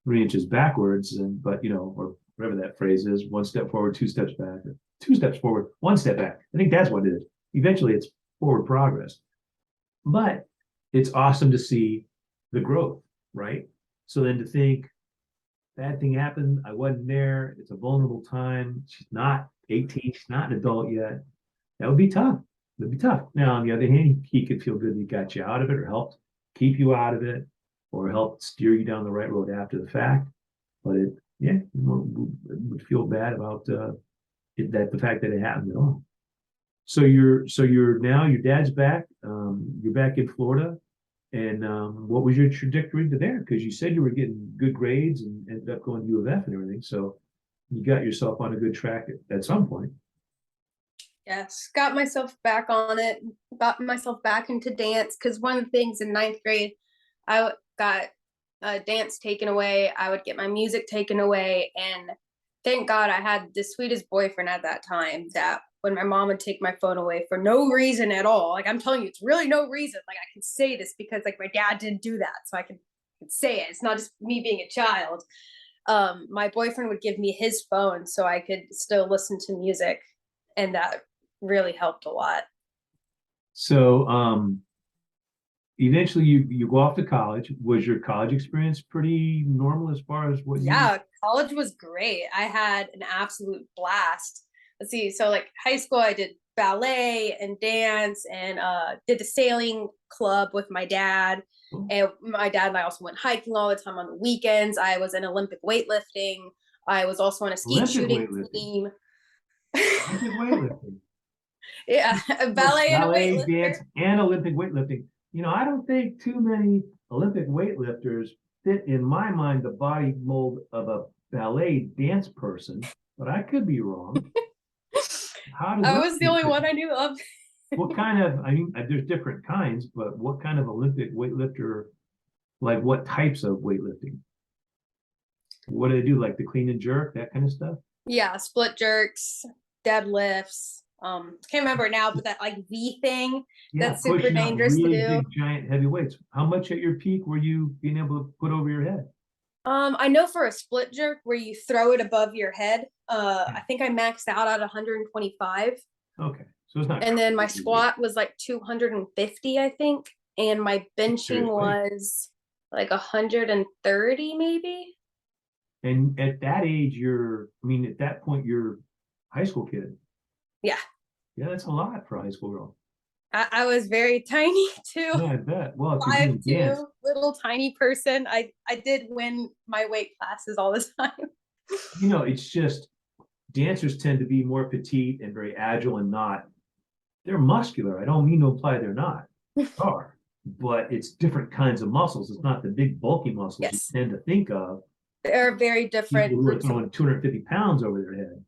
3 inches backwards, or whatever that phrase is, 1 step forward, 2 steps back, or 2 steps forward, 1 step back. I think that's what it is. Eventually it's forward progress. But it's awesome to see the growth, right? So then to think, bad thing happened, I wasn't there, it's a vulnerable time, she's not 18, she's not an adult yet. That would be tough. It would be tough. Now, on the other hand, he could feel good that he got you out of it or helped keep you out of it or helped steer you down the right road after the fact. But it would feel bad about the fact that it happened at all. So you're now your dad's back. You're back in Florida, and what was your trajectory to there? Because you said you were getting good grades and ended up going to U of F and everything. So you got yourself on a good track at some point. Yes, got myself back on it, got myself back into dance because one of the things in ninth grade, I got dance taken away. I would get my music taken away. And thank God I had the sweetest boyfriend at that time that when my mom would take my phone away for no reason at all, like I'm telling you, it's really no reason. Like I can say this because like my dad didn't do that. So I can say it. It's not just me being a child. My boyfriend would give me his phone so I could still listen to music. And that really helped a lot. So eventually you go off to college. Was your college experience pretty normal as far as what Yeah, college was great. I had an absolute blast. Let's see, so like high school I did ballet and dance, and did the sailing club with my dad. And my dad and I also went hiking all the time on the weekends. I was in Olympic weightlifting. I was also on a skeet Olympic shooting weightlifting. team. Olympic weightlifting. Yeah, a Both ballet and a ballet, weightlifter. dance, and Olympic weightlifting. I don't think too many Olympic weightlifters fit in my mind the body mold of a ballet dance person, but I could be wrong. How do I those was the two only fit? one I knew of. What kind of, I mean, there's different kinds, but what kind of Olympic weightlifter, like what types of weightlifting? What do they do? Like the clean and jerk, that kind of stuff? Yeah, split jerks, deadlifts. Can't remember now, but that like V thing, Yeah, that's super pushing out dangerous to really do. big, giant, heavy weights. How much at your peak were you being able to put over your head? I know for a split jerk where you throw it above your head, Yeah. I think I maxed out at 125. Okay, so it's not And then my crazy. squat was like 250, I think. And my benching Serious weight. was like 130, maybe. And at that age, I mean, at that point, you're a high school kid. Yeah. Yeah, that's a lot for a high school girl. I was very tiny too. Yeah, I bet. Well, if you're Five doing dance, two, little tiny person. I did win my weight classes all the time. it's just dancers tend to be more petite and very agile and not, they're muscular. I don't mean to imply they're not. They are, but it's different kinds of muscles. It's not the big bulky muscles you Yes, tend to think of. they're very different People who are groups of. throwing 250 pounds over their head.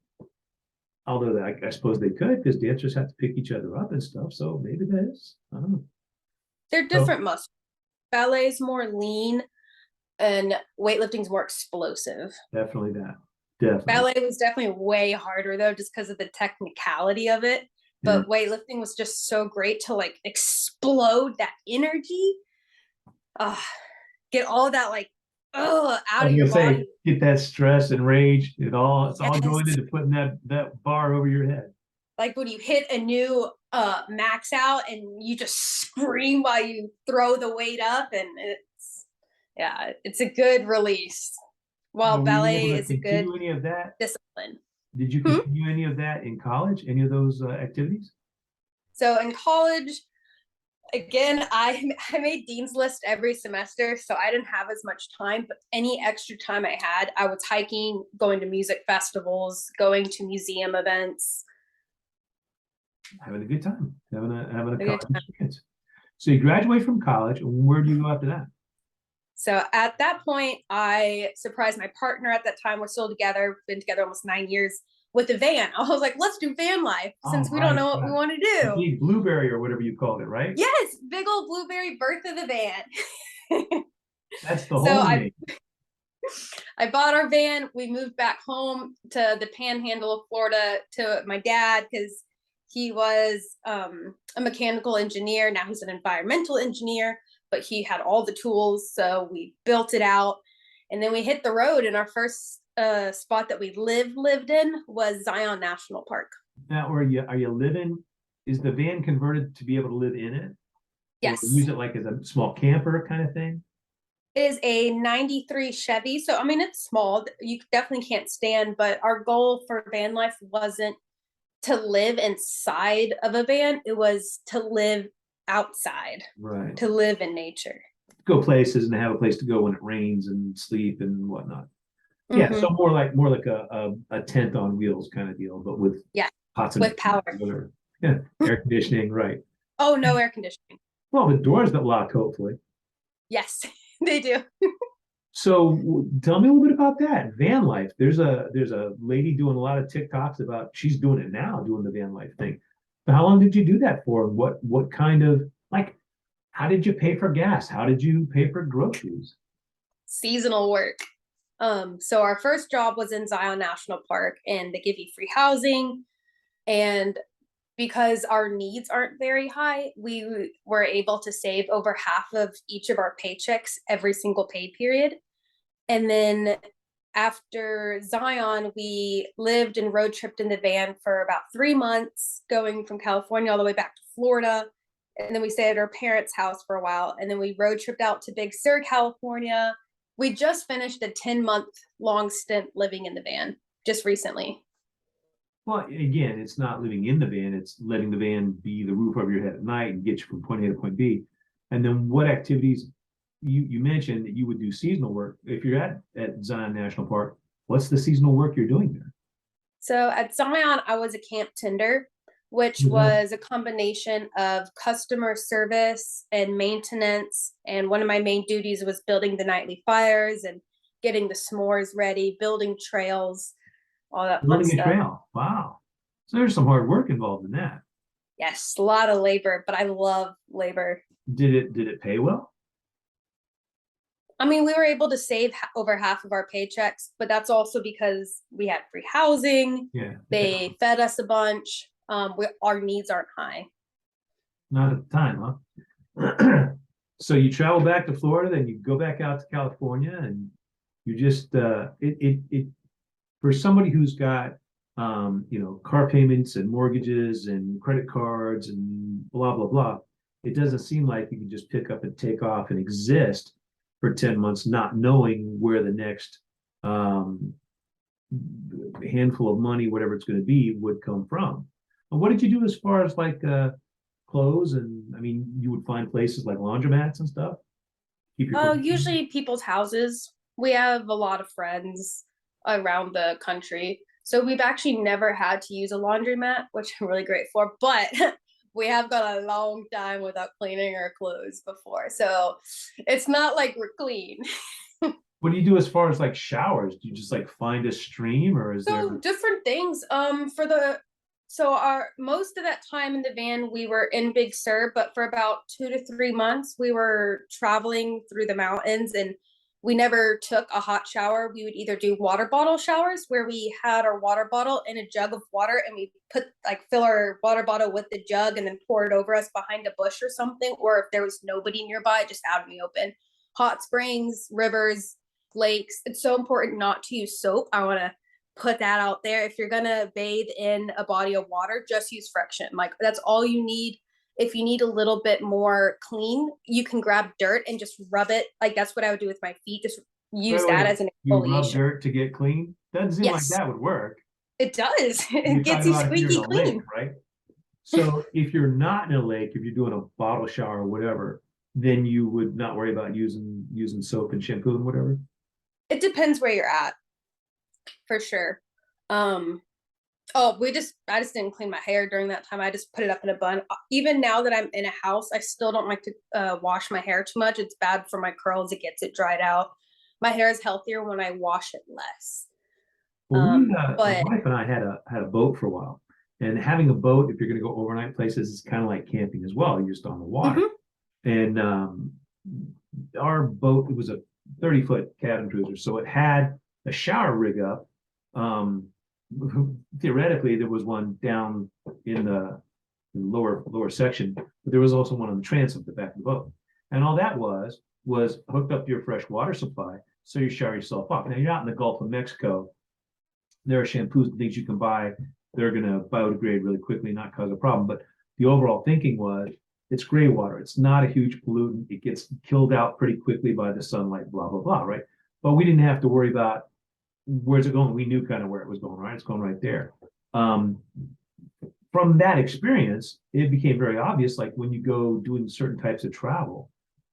Although I suppose they could because dancers have to pick each other up and stuff. So maybe that is. I don't know. They're So different muscles. Ballet is more lean, and weightlifting is more explosive. definitely that. Definitely. Ballet was definitely way harder though, just because of the technicality of it. Yeah. But weightlifting was just so great to like explode that energy, uh, get all that like I out was of your gonna say, body. get that stress and rage. It's all going Yes, into putting that bar over your head. like when you hit a new max out and you just scream while you throw the weight up, and it's a good release. While Now, were you able ballet to is a good continue any of that? discipline. Did you Hmm? continue any of that in college? Any of those activities? So in college, again, I made dean's list every semester, so I didn't have as much time. But any extra time I had, I was hiking, going to music festivals, going to museum events. Having a good time, having a A good college time. experience. So you graduate from college, and where do you go after that? So at that point, I surprised my partner at that time. We're still together, been together almost 9 years, with a van. I was like, let's do van life Oh, since we don't right, know what we right. want to The do. big blueberry or whatever you called it, right? Yes, big old blueberry Bertha the van. That's the So whole I name. I bought our van. We moved back home to the panhandle of Florida to my dad because he was a mechanical engineer. Now he's an environmental engineer, but he had all the tools. So we built it out. And then we hit the road, and our first spot that we lived in was Zion National Park. Now, are you living? Is the van converted to be able to live in it, or Yes. use it like as a small camper kind of thing? It is a 93 Chevy. So, I mean, it's small. You definitely can't stand, but our goal for van life wasn't to live inside of a van. It was to live outside, Right. to live in nature. Go places and have a place to go when it rains and sleep and whatnot. Yeah, so Mm-hmm. more like a tent on wheels kind of deal, but with Yeah, pots and with power. whatever. Yeah, air conditioning, right. Oh, no air conditioning. Well, with doors that lock, hopefully. Yes, they do. So tell me a little bit about that van life. There's a lady doing a lot of TikToks about, she's doing it now, doing the van life thing. But how long did you do that for? What kind of, like, how did you pay for gas? How did you pay for groceries? Seasonal work. So our first job was in Zion National Park, and they give you free housing. And because our needs aren't very high, we were able to save over half of each of our paychecks every single pay period. And then after Zion, we lived and road tripped in the van for about 3 months, going from California all the way back to Florida. And then we stayed at our parents' house for a while. And then we road tripped out to Big Sur, California. We just finished a 10-month long stint living in the van just recently. Well, again, it's not living in the van, it's letting the van be the roof over your head at night and get you from point A to point B. And then what activities you mentioned that you would do seasonal work. If you're at Zion National Park, what's the seasonal work you're doing there? So at Zion, I was a camp tender, which was a combination of customer service and maintenance. And one of my main duties was building the nightly fires and getting the s'mores ready, building trails, all that fun Building a stuff. trail. Wow. So there's some hard work involved in that. Yes, a lot of labor, but I love labor. Did it pay well? I mean, we were able to save over half of our paychecks, but that's also because we had free housing. Yeah. They fed us a bunch. Our needs aren't high. Not at the time, huh? So you travel back to Florida, then you go back out to California, and you just it for somebody who's got car payments and mortgages and credit cards and blah blah blah, it doesn't seem like you can just pick up and take off and exist for 10 months not knowing where the next handful of money, whatever it's going to be, would come from. And what did you do as far as like clothes? And I mean, you would find places like laundromats and stuff. Keep your clothes. Usually people's houses. We have a lot of friends around the country. So we've actually never had to use a laundromat, which I'm really grateful for, but we have gone a long time without cleaning our clothes before. So it's not like we're clean. What do you do as far as like showers? Do you just like find a stream, or is So there? different things. So our most of that time in the van we were in Big Sur, but for about 2 to 3 months we were traveling through the mountains and we never took a hot shower. We would either do water bottle showers where we had our water bottle in a jug of water and we fill our water bottle with the jug and then pour it over us behind a bush or something, or if there was nobody nearby, just out in the open. Hot springs, rivers, lakes. It's so important not to use soap. I want to put that out there. If you're gonna bathe in a body of water, just use friction. Like that's all you need. If you need a little bit more clean, you can grab dirt and just rub it. Like that's what I would do with my feet. Just use that as an You rub exfoliation. dirt to get clean? Doesn't seem like Yes, that would work. it does. You're It gets talking you about if you're in squeaky a lake, clean. right? So if you're not in a lake, if you're doing a bottle shower or whatever, then you would not worry about using soap and shampoo and whatever. It depends where you're at, for sure. Um, Oh, I just didn't clean my hair during that time. I just put it up in a bun. Even now that I'm in a house, I still don't like to wash my hair too much. It's bad for my curls. It gets it dried out. My hair is healthier when I wash it less. Well, my But wife and I had a boat for a while, and having a boat, if you're going to go overnight places, is kind of like camping as well. You're just on the water, mhm. and our boat, it was a 30-foot cabin cruiser, so it had a shower rig up. Um, Theoretically, there was one down in the lower section, but there was also one on the transom at the back of the boat. And all that was hooked up to your fresh water supply, so you shower yourself off. Now you're out in the Gulf of Mexico. There are shampoos and things you can buy. They're going to biodegrade really quickly, not cause a problem. But the overall thinking was it's gray water. It's not a huge pollutant. It gets killed out pretty quickly by the sunlight, blah, blah, blah, right? But we didn't have to worry about where's it going. We knew kind of where it was going, right? It's going right there. From that experience, it became very obvious, like when you go doing certain types of travel,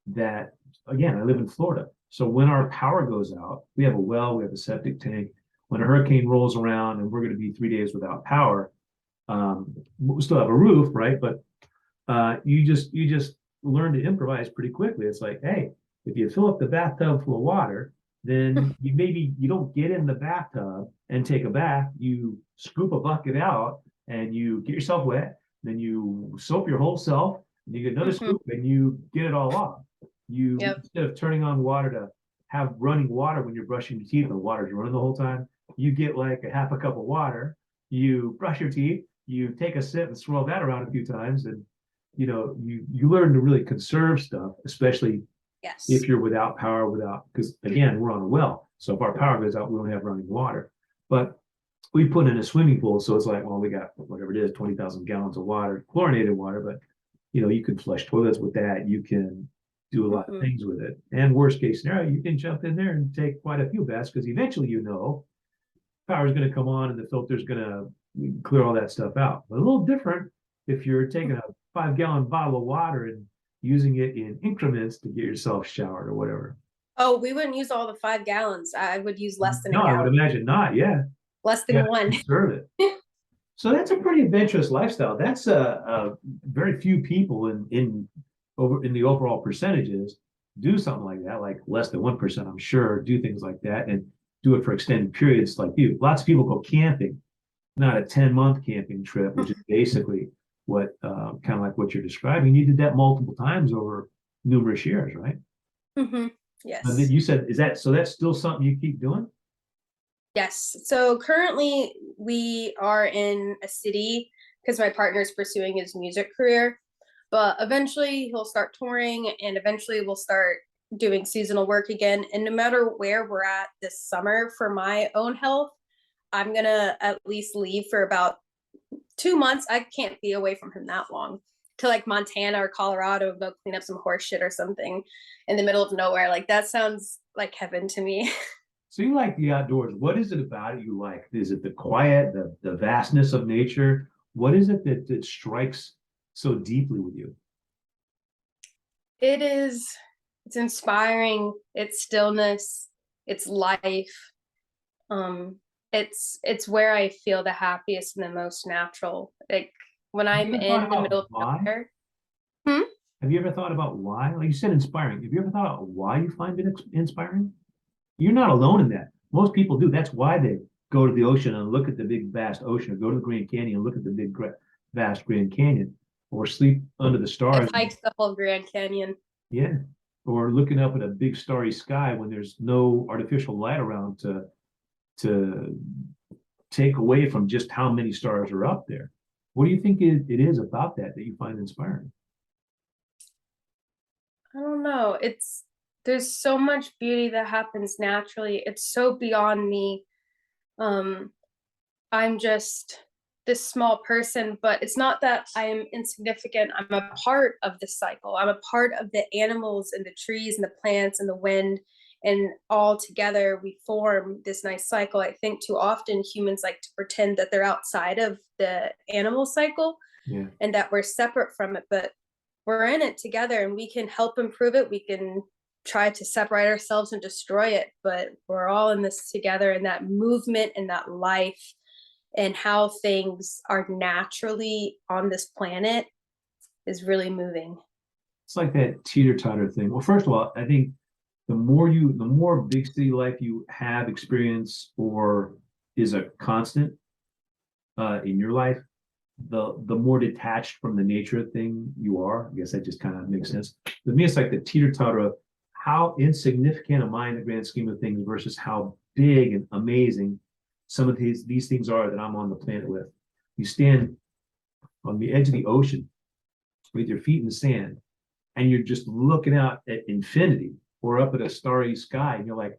that again, I live in Florida. So when our power goes out, we have a well, we have a septic tank. When a hurricane rolls around and we're going to be 3 days without power, we still have a roof, right? But you just learn to improvise pretty quickly. It's like, hey, if you fill up the bathtub full of water, then you don't get in the bathtub and take a bath. You scoop a bucket out and you get yourself wet. Then you soap your whole self. And you get another scoop and you get it all off. Yep. Instead of turning on water to have running water when you're brushing your teeth, and the water's running the whole time, you get like a half a cup of water. You brush your teeth. You take a sip and swirl that around a few times, and you learn to really conserve stuff, especially Yes. if you're without power, because again, we're on a well. So if our power goes out, we don't have running water. But we put in a swimming pool, so it's like, well, we got whatever it is, 20,000 gallons of water, chlorinated water, but you can flush toilets with that. You can do a lot of things with it. And worst case scenario, you can jump in there and take quite a few baths, because eventually power is going to come on and the filter is going to clear all that stuff out. But a little different if you're taking a 5-gallon bottle of water and using it in increments to get yourself showered or whatever. Oh, we wouldn't use all the 5 gallons. I would use less than a No, I would gallon, imagine not. Yeah, less you than got to one. conserve it. So that's a pretty adventurous lifestyle. That's a very few people in the overall percentages do something like that, like less than 1%, I'm sure, do things like that and do it for extended periods like you. Lots of people go camping, not a 10-month camping trip, which is basically what kind of like what you're describing. You did that multiple times over numerous years, right? Mm-hmm. Yes. You said, is that so that's still something you keep doing? Yes. So currently we are in a city because my partner is pursuing his music career, but eventually he'll start touring and eventually we'll start doing seasonal work again. And no matter where we're at this summer for my own health, I'm going to at least leave for about 2 months. I can't be away from him that long, to like Montana or Colorado, go clean up some horse shit or something in the middle of nowhere. Like that sounds like heaven to me. So you like the outdoors. What is it about it you like? Is it the quiet, the vastness of nature? What is it that strikes so deeply with you? It is, it's inspiring, it's stillness, it's life. Um, it's where I feel the happiest and the most natural. Like when Have you I'm ever thought in the about middle of why? nowhere. Hmm? Have you ever thought about why? Like you said, inspiring. Have you ever thought about why you find it inspiring? You're not alone in that. Most people do. That's why they go to the ocean and look at the big vast ocean, or go to the Grand Canyon and look at the big vast Grand Canyon, or sleep under the I've stars. hiked the whole Grand Canyon. Yeah. Or looking up at a big starry sky when there's no artificial light around to take away from just how many stars are up there. What do you think it is about that that you find inspiring? I don't know. It's there's so much beauty that happens naturally. It's so beyond me. Um, I'm just this small person, but it's not that I am insignificant. I'm a part of the cycle. I'm a part of the animals and the trees and the plants and the wind. And all together, we form this nice cycle. I think too often humans like to pretend that they're outside of the animal cycle Yeah. and that we're separate from it, but we're in it together and we can help improve it. We can try to separate ourselves and destroy it, but we're all in this together, and that movement and that life and how things are naturally on this planet is really moving. It's like that teeter-totter thing. Well, first of all, I think the more big city life you have experience or is a constant in your life, the more detached from the nature of thing you are. I guess that just kind of makes sense. To me, it's like the teeter-totter of how insignificant am I in the grand scheme of things versus how big and amazing some of these things are that I'm on the planet with. You stand on the edge of the ocean with your feet in the sand, and you're just looking out at infinity or up at a starry sky, and you're like,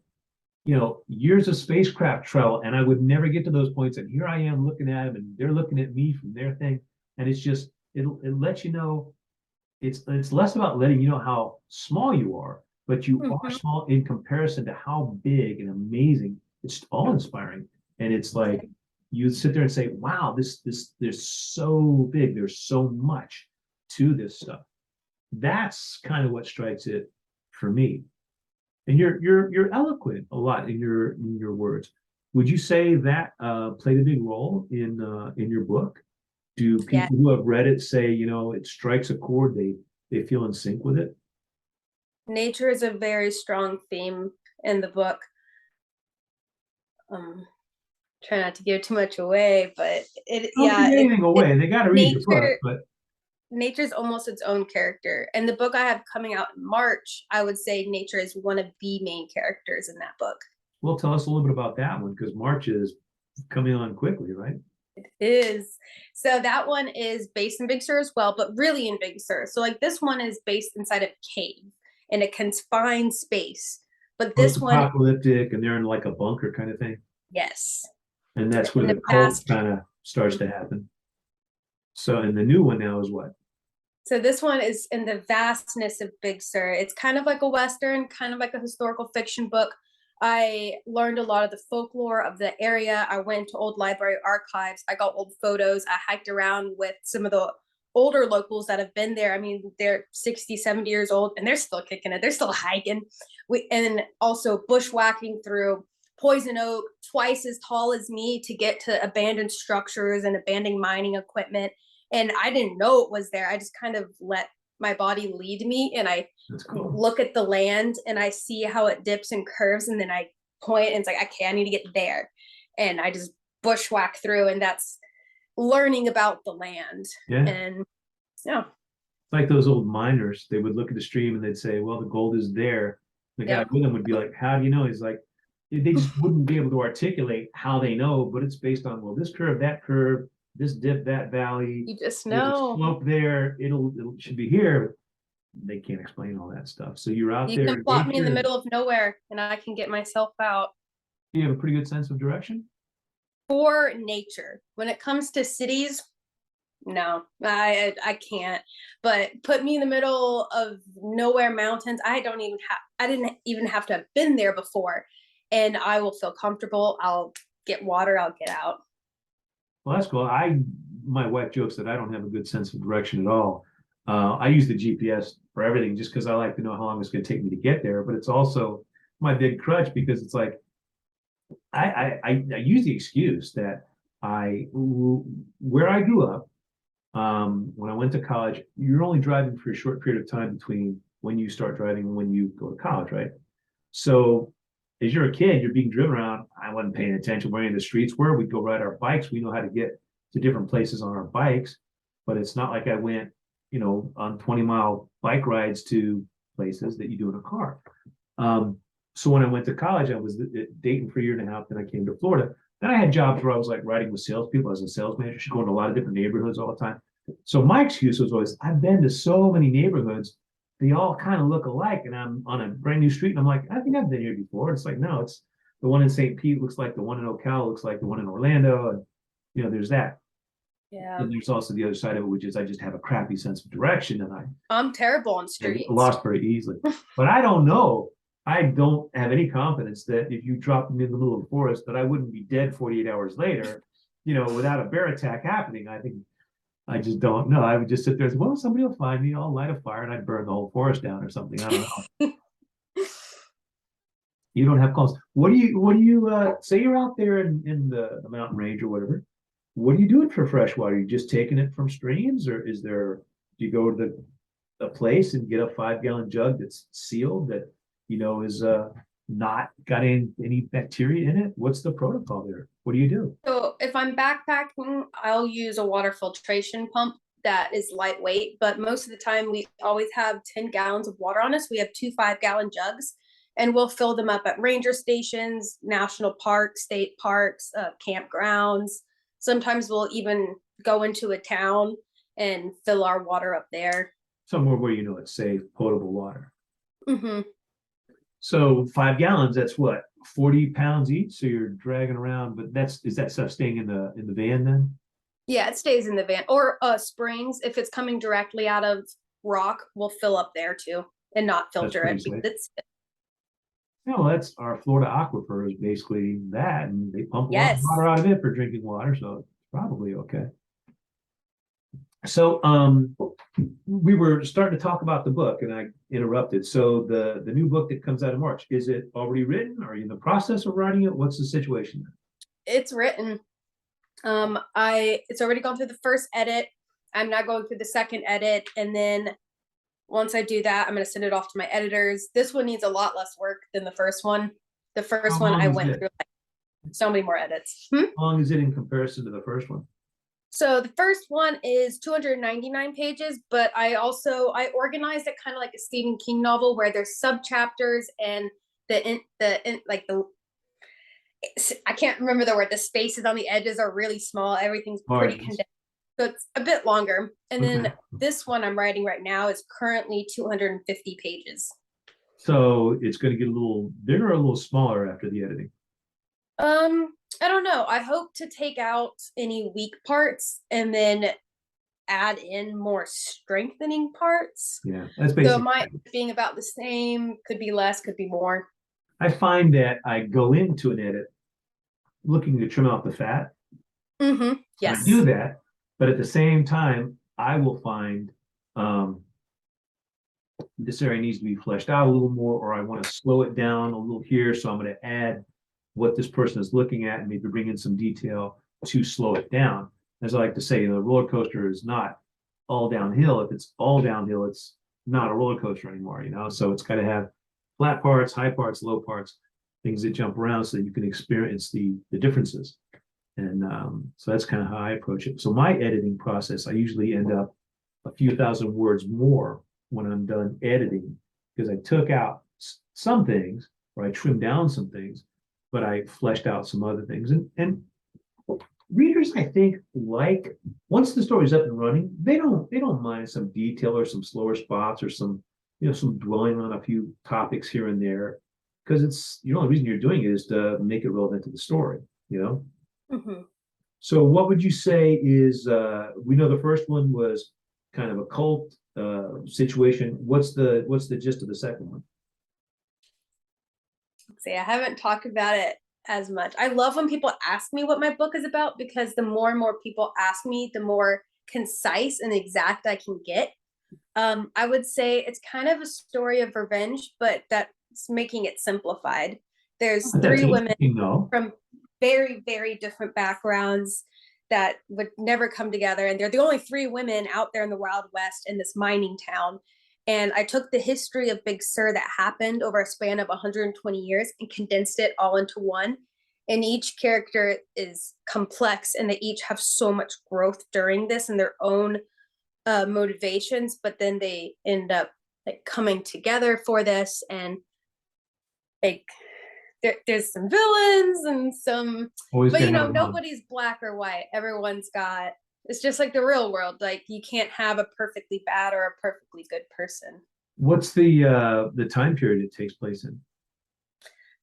years of spacecraft travel, and I would never get to those points. And here I am looking at them, and they're looking at me from their thing. And it's just it lets you know it's less about letting you know how small you are, but you are Mm-hmm. small in comparison to how big and amazing. It's all inspiring, and it's like you sit there and say, "Wow, this there's so big. There's so much to this stuff." That's kind of what strikes it for me. And you're eloquent a lot in your words. Would you say that played a big role in your book? Do Yeah, people who have read it say, it strikes a chord, they feel in sync with it? nature is a very strong theme in the book. um Try not to give too much away, but it Don't give yeah anything it away. They got to read your book, nature but nature's almost its own character. And the book I have coming out in March, I would say nature is one of the main characters in that book. we'll tell us a little bit about that one because March is coming on quickly, right? Is so that one is based in Big Sur as well, but really in Big Sur. So like this one is based inside of a cave in a confined space. But this one, Post-apocalyptic, and they're in like a bunker kind of thing. yes, And that's where in the the cult past. kind of starts to happen. So, and the new one now is what? So this one is in the vastness of Big Sur. It's kind of like a Western, kind of like a historical fiction book. I learned a lot of the folklore of the area. I went to old library archives. I got old photos. I hiked around with some of the older locals that have been there. I mean, they're 60, 70 years old and they're still kicking it. They're still hiking. And also bushwhacking through poison oak, twice as tall as me, to get to abandoned structures and abandoned mining equipment. And I didn't know it was there. I just kind of let my body lead me, and I look at the land and I see how it dips and curves, and then I point and it's like, okay, I need to get there. And I just bushwhack through, and that's learning about the land. Yeah. And yeah. Like those old miners, they would look at the stream and they'd say, well, the gold is there. The guy with them would be like, how do you know? He's like, they just wouldn't be able to articulate how they know, but it's based on, well, this curve, that curve, this dip, that valley. You just There's a know. slope there. It should be here. They can't explain all that stuff. So you're out there. You can plot me in the middle of nowhere and I can get myself out. You have a pretty good sense of direction? For nature. When it comes to cities, no, I can't. But put me in the middle of nowhere mountains. I didn't even have to have been there before. And I will feel comfortable. I'll get water, I'll get out. Well, that's cool. My wife jokes that I don't have a good sense of direction at all. I use the GPS for everything just because I like to know how long it's going to take me to get there. But it's also my big crutch because it's like I use the excuse that where I grew up, when I went to college, you're only driving for a short period of time between when you start driving and when you go to college, right? So as you're a kid, you're being driven around. I wasn't paying attention where any of the streets were. We'd go ride our bikes. We know how to get to different places on our bikes, but it's not like I went, on 20-mile bike rides to places that you do in a car. So when I went to college, I was at Dayton for a year and a half. Then I came to Florida. Then I had jobs where I was like riding with salespeople. I was a sales manager, going to a lot of different neighborhoods all the time. So my excuse was always, I've been to so many neighborhoods. They all kind of look alike. And I'm on a brand new street. And I'm like, I think I've been here before. It's like, no, it's the one in St. Pete looks like the one in Ocala, looks like the one in Orlando. And, there's that. Yeah. And there's also the other side of it, which is I just have a crappy sense of direction. And I'm terrible on streets. I lost very easily. But I don't know. I don't have any confidence that if you dropped me in the middle of the forest, that I wouldn't be dead 48 hours later, without a bear attack happening. I just don't know. I would just sit there and say, well, somebody will find me. I'll light a fire and I'd burn the whole forest down or something. I don't know. You don't have calls. What do you say you're out there in the mountain range or whatever? What are you doing for fresh water? Are you just taking it from streams, or do you go to the place and get a 5-gallon jug that's sealed that is not got any bacteria in it? What's the protocol there? What do you do? So if I'm backpacking, I'll use a water filtration pump that is lightweight, but most of the time we always have 10 gallons of water on us. We have 2 5-gallon jugs, and we'll fill them up at ranger stations, national parks, state parks, campgrounds. Sometimes we'll even go into a town and fill our water up there. Somewhere where it's safe, potable water. Mm-hmm. So 5 gallons, that's what, 40 pounds each? So you're dragging around, but is that stuff staying in the van then? Yeah, it stays in the van. Or springs, if it's coming directly out of rock, we'll fill up there too and not filter it. Well, that's our Florida aquifer is basically that, and they pump water out of it for drinking water, so it's probably okay. So we were starting to talk about the book and I interrupted. So the new book that comes out in March, is it already written? Are you in the process of writing it? What's the situation? It's written. It's already gone through the first edit. I'm now going through the second edit, and then once I do that, I'm going to send it off to my editors. This one needs a lot less work than the first one. The first one I went through so many more edits. How long is it in comparison to the first one? So the first one is 299 pages, but I organized it kind of like a Stephen King novel where there's sub chapters and I can't remember the word. The spaces on the edges are really small. Everything's pretty condensed. So it's a bit longer. And then this one I'm writing right now is currently 250 pages. So it's going to get a little bigger or a little smaller after the editing? I don't know. I hope to take out any weak parts and then add in more strengthening parts. Yeah, that's basically. So it might being about the same, could be less, could be more. I find that I go into an edit looking to trim out the fat, and I do Yes. that, but at the same time, I will find um, this area needs to be fleshed out a little more, or I want to slow it down a little here. So I'm going to add what this person is looking at and maybe bring in some detail to slow it down. As I like to say, the roller coaster is not all downhill. If it's all downhill, it's not a roller coaster anymore, you know? So it's got to have flat parts, high parts, low parts, things that jump around so that you can experience the differences. And so that's kind of how I approach it. So my editing process, I usually end up a few thousand words more when I'm done editing because I took out some things or I trimmed down some things, but I fleshed out some other things. And readers, I think, like once the story's up and running, they don't mind some detail or some slower spots or some some dwelling on a few topics here and there because it's the only reason you're doing it is to make it relevant to the story, you know. Hmm. So what would you say is we know the first one was kind of a cult situation. What's the gist of the second one? See, I haven't talked about it as much. I love when people ask me what my book is about because the more and more people ask me, the more concise and exact I can get. I would say it's kind of a story of revenge, but that's making it simplified. There's That's three women interesting, though. from very, very different backgrounds that would never come together. And they're the only three women out there in the Wild West in this mining town. And I took the history of Big Sur that happened over a span of 120 years and condensed it all into one. And each character is complex and they each have so much growth during this and their own motivations, but then they end up like coming together for this and like there's some villains and some, Always but gonna have them on. nobody's black or white. Everyone's got, it's just like the real world. Like you can't have a perfectly bad or a perfectly good person. What's the time period it takes place in?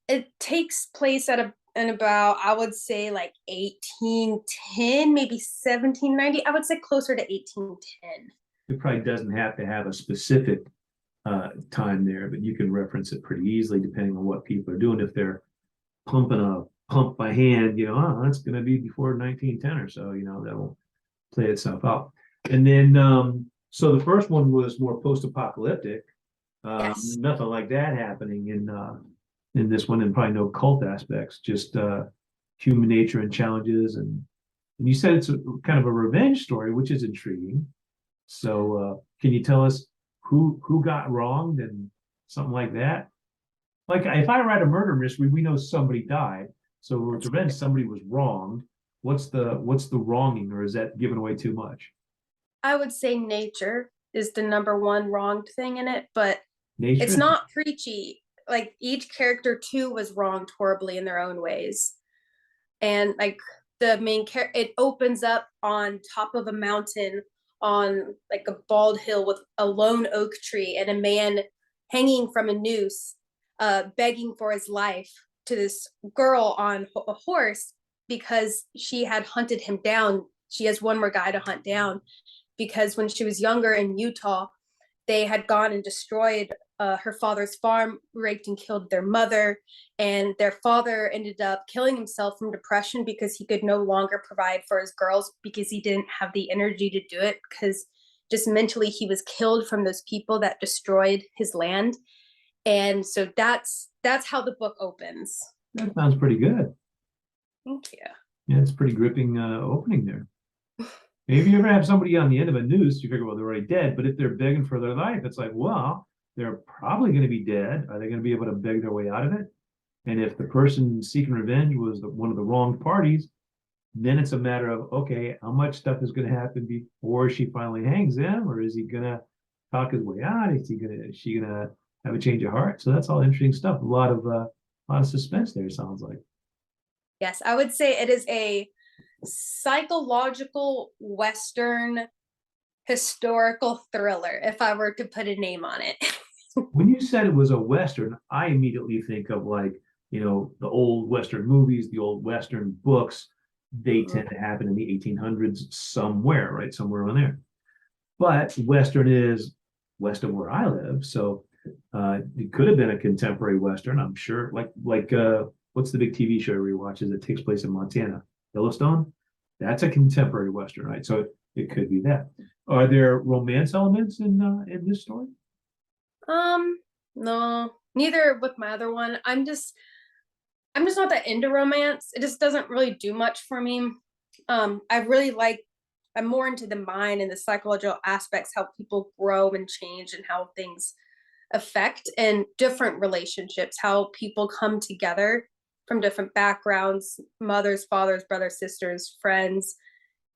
It takes place at a in about I would say like 1810, maybe 1790. I would say closer to 1810. It probably doesn't have to have a specific time there, but you can reference it pretty easily depending on what people are doing. If they're pumping a pump by hand, oh, that's going to be before 1910 or so, that'll play itself out. And then, so the first one was more post-apocalyptic. Yes. Nothing like that happening in this one, and probably no cult aspects, just human nature and challenges. And you said it's kind of a revenge story, which is intriguing. So, can you tell us who got wronged and something like that? Like if I write a murder mystery, we know somebody died. So That's to revenge somebody was wronged. What's the wronging, or is that giving away too much? I would say nature is the number one wronged thing in it, but it's Nature? not preachy. Like each character too was wronged horribly in their own ways. And like the main character, it opens up on top of a mountain on like a bald hill with a lone oak tree and a man hanging from a noose, begging for his life to this girl on a horse because she had hunted him down. She has one more guy to hunt down because when she was younger in Utah, they had gone and destroyed her father's farm, raped and killed their mother, and their father ended up killing himself from depression because he could no longer provide for his girls because he didn't have the energy to do it because just mentally he was killed from those people that destroyed his land. And so that's how the book opens. That sounds pretty good. Thank you. Yeah, it's pretty gripping opening there. Maybe you ever have somebody on the end of a noose, you figure, well, they're already dead. But if they're begging for their life, it's like, well, they're probably going to be dead. Are they going to be able to beg their way out of it? And if the person seeking revenge was one of the wronged parties, then it's a matter of, okay, how much stuff is going to happen before she finally hangs him, or is he going to talk his way out? Is she going to have a change of heart? So that's all interesting stuff. A lot of suspense there. Sounds like. Yes, I would say it is a psychological Western historical thriller, if I were to put a name on it. When you said it was a Western, I immediately think of like, the old Western movies, the old Western books. They tend to happen in the 1800s somewhere, right? Somewhere on there. But Western is west of where I live. So It could have been a contemporary Western, I'm sure. What's the big TV show everybody watches that takes place in Montana? Yellowstone? That's a contemporary Western, right? So it could be that. Are there romance elements in this story? No, neither with my other one. I'm just not that into romance. It just doesn't really do much for me. I really like, I'm more into the mind and the psychological aspects, how people grow and change and how things affect and different relationships, how people come together from different backgrounds, mothers, fathers, brothers, sisters, friends,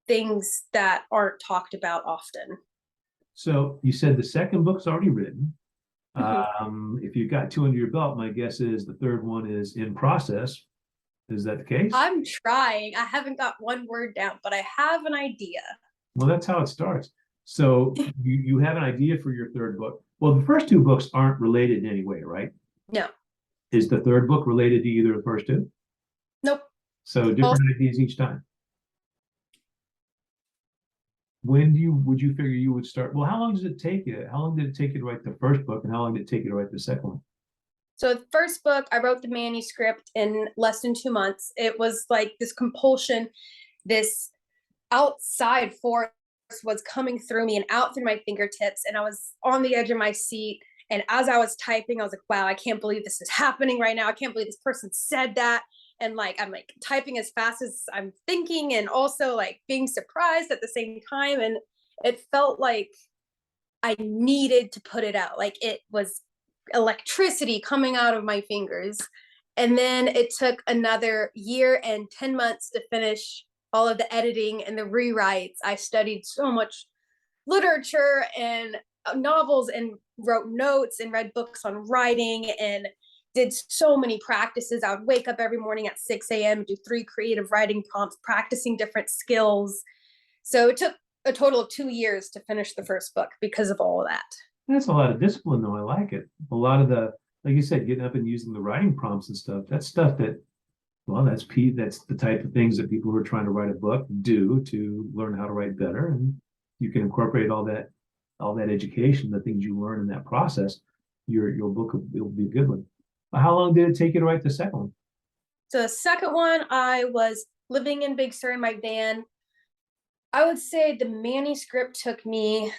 things that aren't talked about often. So you said the second book's already written. Mhm. If you've got two under your belt, my guess is the third one is in process. Is that the case? I'm trying. I haven't got one word down, but I have an idea. Well, that's how it starts. So you have an idea for your third book. Well, the first two books aren't related in any way, right? No, Is the third book related to either of the first two? nope. So Also, different ideas each time. When would you figure you would start? Well, how long does it take you? How long did it take you to write the first book, and how long did it take you to write the second one? so the first book, I wrote the manuscript in less than 2 months. It was like this compulsion, this outside force was coming through me and out through my fingertips, and I was on the edge of my seat. And as I was typing, I was like, wow, I can't believe this is happening right now. I can't believe this person said that. And like, I'm like typing as fast as I'm thinking and also like being surprised at the same time. And it felt like I needed to put it out. Like it was electricity coming out of my fingers. And then it took another year and 10 months to finish all of the editing and the rewrites. I studied so much literature and novels and wrote notes and read books on writing and did so many practices. I would wake up every morning at 6 a.m., do 3 creative writing prompts, practicing different skills. So it took a total of 2 years to finish the first book because of all of that. That's a lot of discipline, though. I like it. A lot of like you said, getting up and using the writing prompts and stuff. That's stuff that, well, that's the type of things that people who are trying to write a book do to learn how to write better. And you can incorporate all that education, the things you learn in that process. Your book will be a good one. How long did it take you to write the second one? So the second one, I was living in Big Sur in my van. I would say the manuscript took me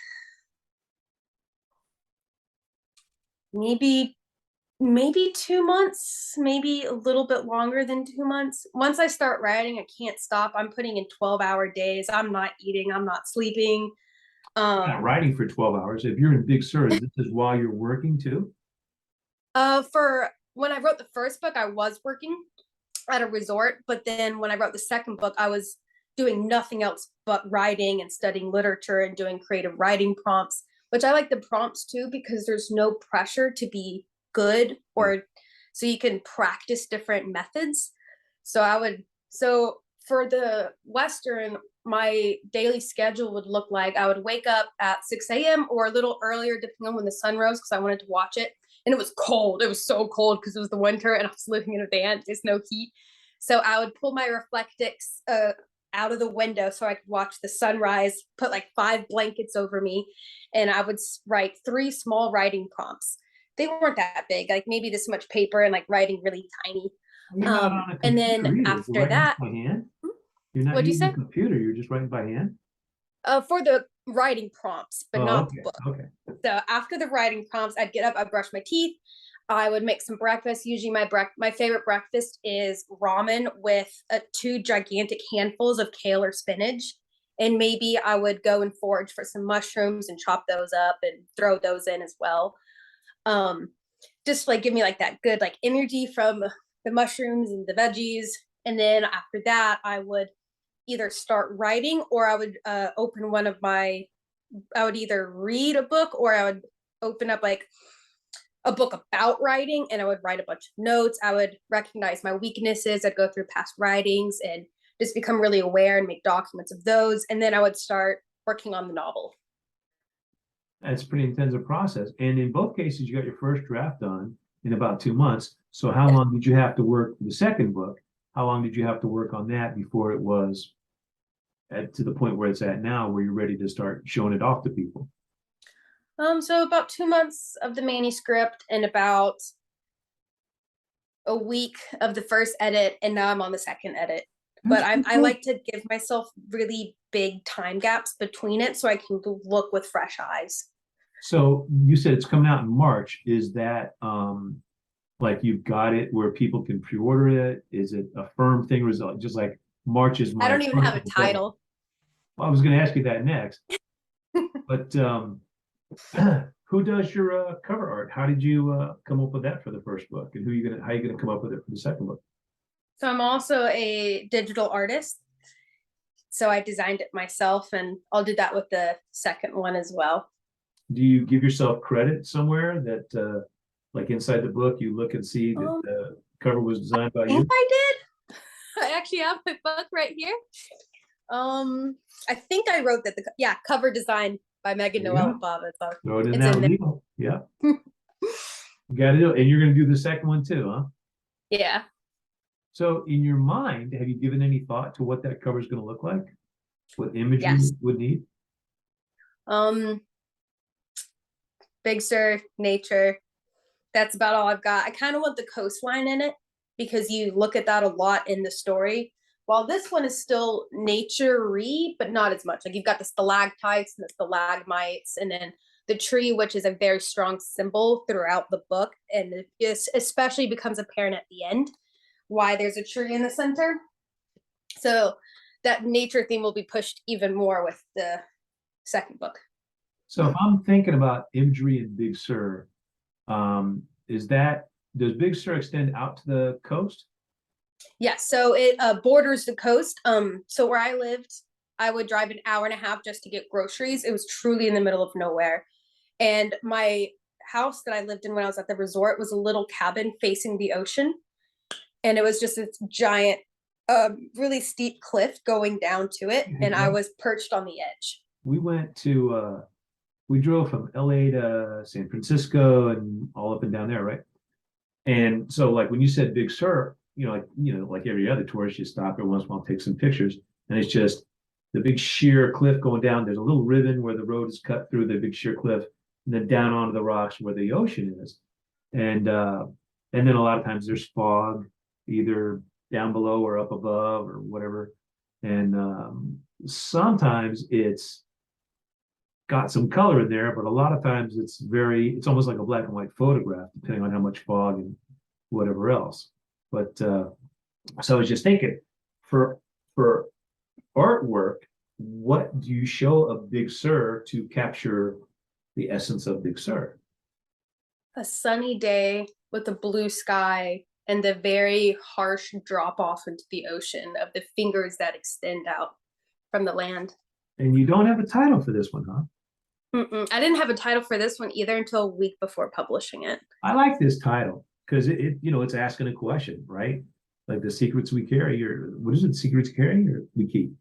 maybe 2 months, maybe a little bit longer than 2 months. Once I start writing, I can't stop. I'm putting in 12-hour days. I'm not eating, I'm not sleeping. You're not Um, writing for 12 hours. If you're in Big Sur, this is while you're working too? for when I wrote the first book, I was working at a resort, but then when I wrote the second book, I was doing nothing else but writing and studying literature and doing creative writing prompts, which I like the prompts too because there's no pressure to be good, or so you can practice different methods. So for the Western, my daily schedule would look like I would wake up at 6 a.m. or a little earlier, depending on when the sun rose, because I wanted to watch it. And it was cold. It was so cold because it was the winter and I was living in a van. There's no heat. So I would pull my Reflectix out of the window so I could watch the sunrise, put like 5 blankets over me, and I would write 3 small writing prompts. They weren't that big, like maybe this much paper and like writing really tiny. You're not on a And computer then either. You're after writing that, by hand. You're not what'd you using a say? computer. You're just writing by hand. For the writing prompts, but Oh, not the okay. book. Okay. So after the writing prompts, I'd get up, I'd brush my teeth, I would make some breakfast. Usually my favorite breakfast is ramen with 2 gigantic handfuls of kale or spinach. And maybe I would go and forage for some mushrooms and chop those up and throw those in as well. Um, just like give me like that good like energy from the mushrooms and the veggies. And then after that, I would either start writing or I would open one of my, I would either read a book or I would open up like a book about writing and I would write a bunch of notes. I would recognize my weaknesses. I'd go through past writings and just become really aware and make documents of those. And then I would start working on the novel. That's a pretty intensive process. And in both cases, you got your first draft done in about 2 months. So how long did you have to work for the second book? How long did you have to work on that before it was to the point where it's at now, where you're ready to start showing it off to people? So about 2 months of the manuscript and about a week of the first edit, and now I'm on the second edit. But I like to give myself really big time gaps between it so I can look with fresh eyes. So you said it's coming out in March. Is that like you've got it where people can pre-order it? Is it a firm thing result? Just like March is I my don't even have a title. Well, I was going to ask you that next, but who does your cover art? How did you come up with that for the first book, and how are you gonna come up with it for the second book? So I'm also a digital artist. So I designed it myself, and I'll do that with the second one as well. Do you give yourself credit somewhere that like inside the book you look and see that the cover was designed by you? I did. I actually have my book right here. I think I wrote that cover design by Megan Opava. So throw it in that wheel. Yeah. You got to do it. And you're going to do the second one too, huh? Yeah. So in your mind, have you given any thought to what that cover is going to look like? What imagery you would need? Big Sur, nature. That's about all I've got. I kind of want the coastline in it because you look at that a lot in the story. While this one is still nature-y, but not as much. Like you've got the stalactites and the stalagmites, and then the tree, which is a very strong symbol throughout the book, and it especially becomes apparent at the end why there's a tree in the center. So that nature theme will be pushed even more with the second book. So if I'm thinking about imagery in Big Sur, does Big Sur extend out to the coast? Yes, so it borders the coast. So where I lived, I would drive an hour and a half just to get groceries. It was truly in the middle of nowhere. And my house that I lived in when I was at the resort was a little cabin facing the ocean. And it was just this giant, really steep cliff going down to it. And I was perched on the edge. We drove from LA to San Francisco and all up and down there, right? And so like when you said Big Sur, like every other tourist, you stop every once in a while, take some pictures, and it's just the big sheer cliff going down. There's a little ribbon where the road is cut through the big sheer cliff, and then down onto the rocks where the ocean is. And then a lot of times there's fog, either down below or up above or whatever. And sometimes it's got some color in there, but a lot of times it's almost like a black and white photograph, depending on how much fog and whatever else. But so I was just thinking, for artwork, what do you show of Big Sur to capture the essence of Big Sur? A sunny day with a blue sky and the very harsh drop off into the ocean of the fingers that extend out from the land. And you don't have a title for this one, huh? I didn't have a title for this one either until a week before publishing it. I like this title because it's asking a question, right? Like the secrets we carry, or what is it? Secrets carry or we keep?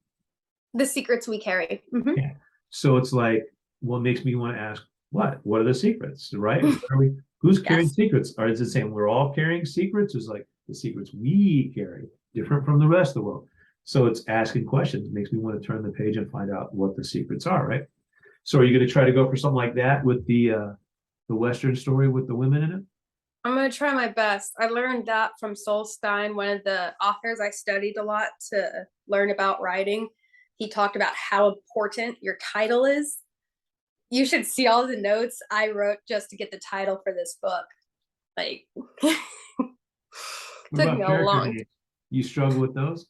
The secrets we carry. Mm-hmm. Yeah. So it's like, what makes me want to ask, what are the secrets, right? Who's carrying secrets? Or is it saying we're all carrying secrets? It's like the secrets we carry, different from the rest of the world. So it's asking questions. It makes me want to turn the page and find out what the secrets are, right? So are you going to try to go for something like that with the Western story with the women in it? I'm going to try my best. I learned that from Solstein, one of the authors I studied a lot to learn about writing. He talked about how important your title is. You should see all the notes I wrote just to get the title for this book. Like, took me a long time. You struggle with those?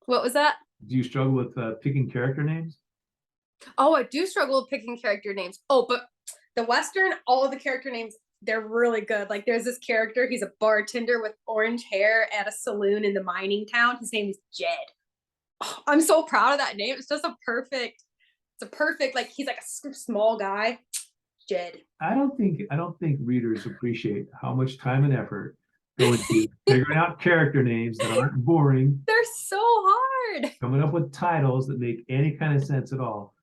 What was that? Do you struggle with picking character names? Oh, I do struggle with picking character names. Oh, but the Western, all of the character names, they're really good. Like there's this character, he's a bartender with orange hair at a saloon in the mining town. His name is Jed. Oh, I'm so proud of that name. It's just a perfect, like he's like a small guy. Jed. I don't think readers appreciate how much time and effort go into figuring out character names that aren't boring. They're so hard. Coming up with titles that make any kind of sense at all.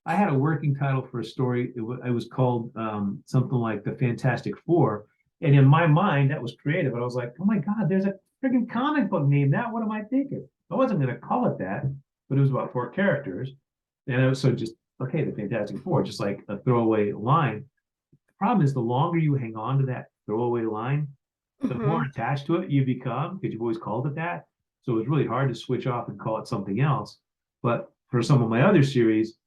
I had a working title for a story. It was called something like The Fantastic Four. And in my mind, that was creative. But I was like, oh my God, there's a freaking comic book name. That, what am I thinking? I wasn't going to call it that, but it was about 4 characters. And so just okay, the Fantastic Four, just like a throwaway line. The problem is the longer you hang on to that throwaway line, the more Hmm. attached to it you become because you've always called it that. So it's really hard to switch off and call it something else. But for some of my other series,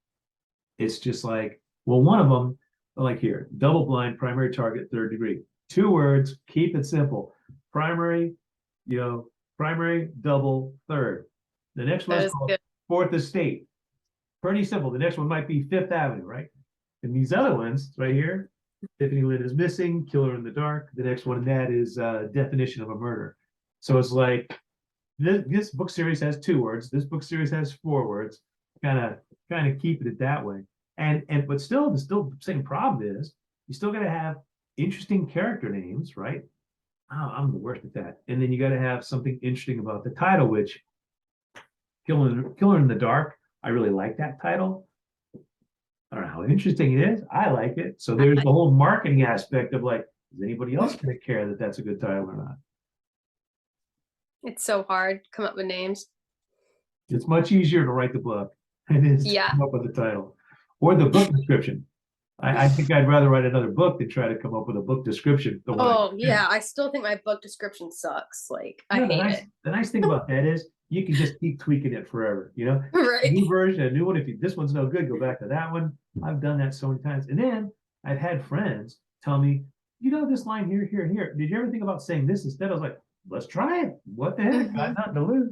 it's just like, well, one of them, like here, double blind, primary target, third degree. 2 words, keep it simple. Primary, primary, double, third. The next That one's is called good. Fourth Estate. Pretty simple. The next one might be Fifth Avenue, right? And these other ones right here, Tiffany Lynn is missing, Killer in the Dark. The next one in that is Definition of a Murder. So it's like this book series has 2 words. This book series has 4 words. Kind of keep it that way. And but still, the same problem is you still got to have interesting character names, right? Oh, I'm the worst at that. And then you got to have something interesting about the title, which Killer in the Dark. I really like that title. I don't know how interesting it is. I like it. So there's the whole marketing aspect of like, is anybody else going to care that that's a good title or not? It's so hard to come up with names. It's much easier to write the book than it is to Yeah. come up with the title or the book description. I think I'd rather write another book than try to come up with a book description. Oh, yeah. I still think my book description sucks. Like, I No, hate it. the nice thing about that is you can just keep tweaking it forever. Right. New version, a new one. If this one's no good, go back to that one. I've done that so many times. And then I've had friends tell me, this line here, here, and here. Did you ever think about saying this instead? I was like, let's try it. What the heck? Got nothing to lose.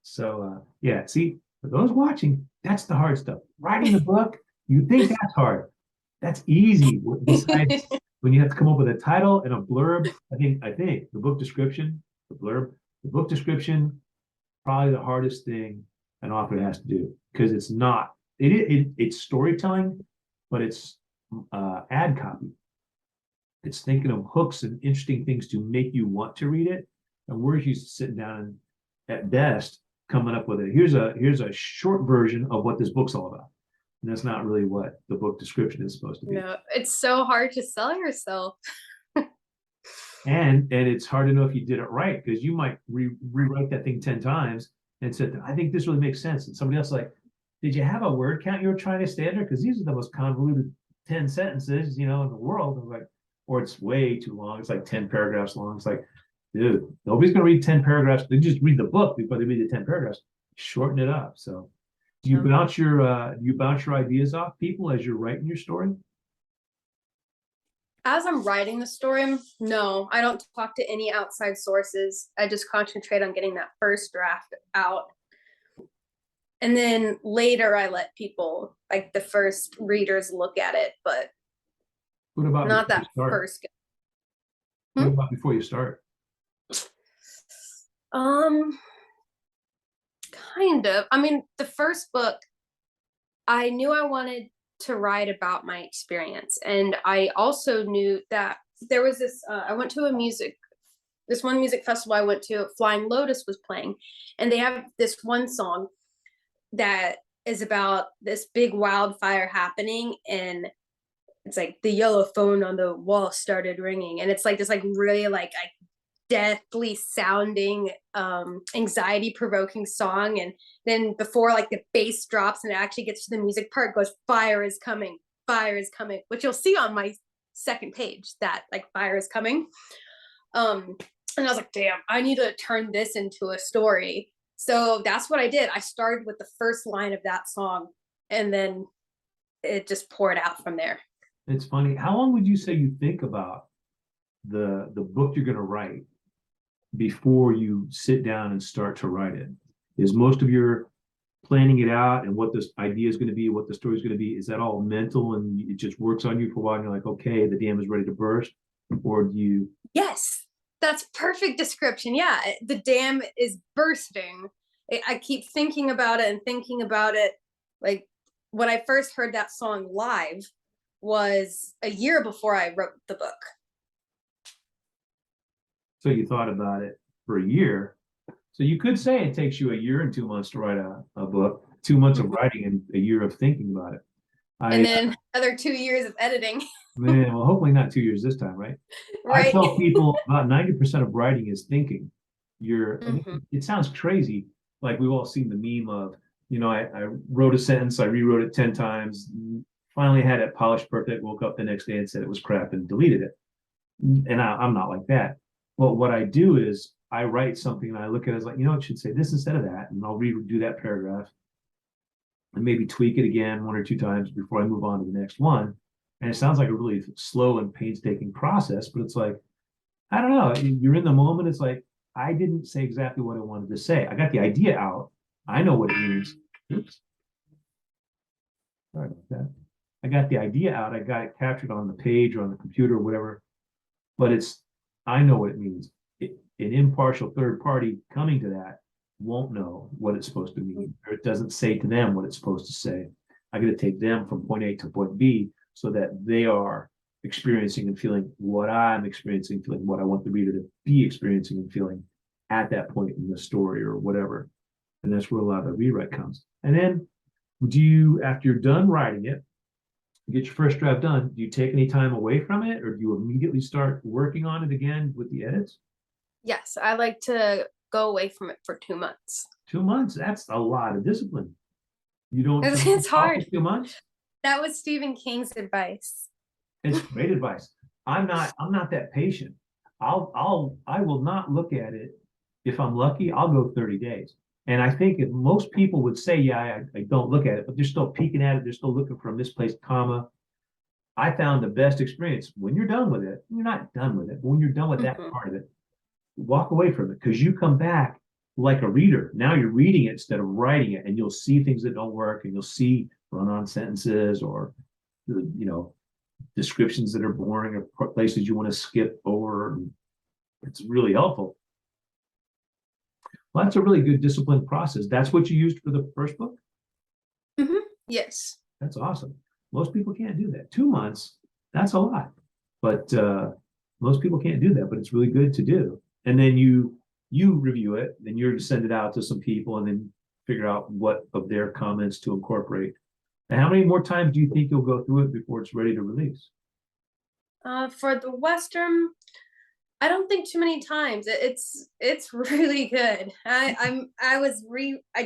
So yeah, see, for those watching, that's the hard stuff. Writing the book, you think that's hard. That's easy. Besides when you have to come up with a title and a blurb, I think the book description, the blurb, the book description, probably the hardest thing an author has to do because it's not it's storytelling, but it's ad copy. It's thinking of hooks and interesting things to make you want to read it. And we're used to sitting down and at best coming up with it. Here's a short version of what this book's all about. And that's not really what the book description is supposed to be. No, it's so hard to sell yourself. And it's hard to know if you did it right because you might rewrite that thing 10 times and said, I think this really makes sense. And somebody else like, did you have a word count you were trying to stand there? Because these are the most convoluted 10 sentences, in the world. I'm like, or it's way too long. It's like 10 paragraphs long. It's like, dude, nobody's gonna read 10 paragraphs. They just read the book before they read the 10 paragraphs. Shorten it up. So do you bounce your ideas off people as you're writing your story? As I'm writing the story, no, I don't talk to any outside sources. I just concentrate on getting that first draft out. And then later I let people, like the first readers, look at it, but What about not before that you start? first. What about before you start? Kind of. I mean, the first book, I knew I wanted to write about my experience. And I also knew that there was this, I went to this one music festival I went to, Flying Lotus was playing, and they have this one song that is about this big wildfire happening, and it's like the yellow phone on the wall started ringing, and it's like this like really like deathly sounding anxiety provoking song, and then before like the bass drops and it actually gets to the music part, it goes, fire is coming, which you'll see on my second page, that like fire is coming. And I was like, damn, I need to turn this into a story. So that's what I did. I started with the first line of that song, and then it just poured out from there. It's funny. How long would you say you think about the book you're going to write before you sit down and start to write it? Is most of your planning it out and what this idea is going to be, what the story is going to be, is that all mental and it just works on you for a while and you're like, okay, the dam is ready to burst? Or do you? Yes, that's perfect description. Yeah, the dam is bursting. I keep thinking about it and thinking about it. Like when I first heard that song live was a year before I wrote the book. So you thought about it for a year. So you could say it takes you a year and 2 months to write a book, 2 months of writing and a year of thinking about it. And then another 2 years of editing. Man, well, hopefully not 2 years this time, right? Right. I tell people about 90% of writing is thinking. It sounds crazy. Like we've all seen the meme of I wrote a sentence, I rewrote it 10 times, finally had it polished perfect, woke up the next day and said it was crap and deleted it. And I'm not like that. But what I do is I write something and I look at it as like, it should say this instead of that. And I'll redo that paragraph and maybe tweak it again 1 or 2 times before I move on to the next one. And it sounds like a really slow and painstaking process, but it's like, I don't know, you're in the moment. It's like, I didn't say exactly what I wanted to say. I got the idea out. I know what it means. Oops. Sorry about that. I got the idea out. I got it captured on the page or on the computer or whatever, but I know what it means. An impartial third party coming to that won't know what it's supposed to mean, or it doesn't say to them what it's supposed to say. I got to take them from point A to point B so that they are experiencing and feeling what I'm experiencing, feeling what I want the reader to be experiencing and feeling at that point in the story or whatever. And that's where a lot of the rewrite comes. And then after you're done writing it, get your first draft done, do you take any time away from it, or do you immediately start working on it again with the edits? Yes, I like to go away from it for 2 months. 2 months, that's a lot of discipline. You don't It's hard. 2 months? That was Stephen King's advice. It's great advice. I'm not that patient. I will not look at it. If I'm lucky, I'll go 30 days. And I think if most people would say, yeah, I don't look at it, but they're still peeking at it, they're still looking for a misplaced comma. I found the best experience when you're done with it. You're not done with it, but when you're done with that part of it, walk away from it, because you come back like a reader. Now you're reading it instead of writing it, and you'll see things that don't work, and you'll see run-on sentences or descriptions that are boring or places you want to skip over. It's really helpful. Well, that's a really good disciplined process. That's what you used for the first book? Mm-hmm. Yes. That's awesome. Most people can't do that. 2 months, that's a lot. But most people can't do that, but it's really good to do. And then you review it, then you're to send it out to some people and then figure out what of their comments to incorporate. And how many more times do you think you'll go through it before it's ready to release? For the Western, I don't think too many times. It's really good. I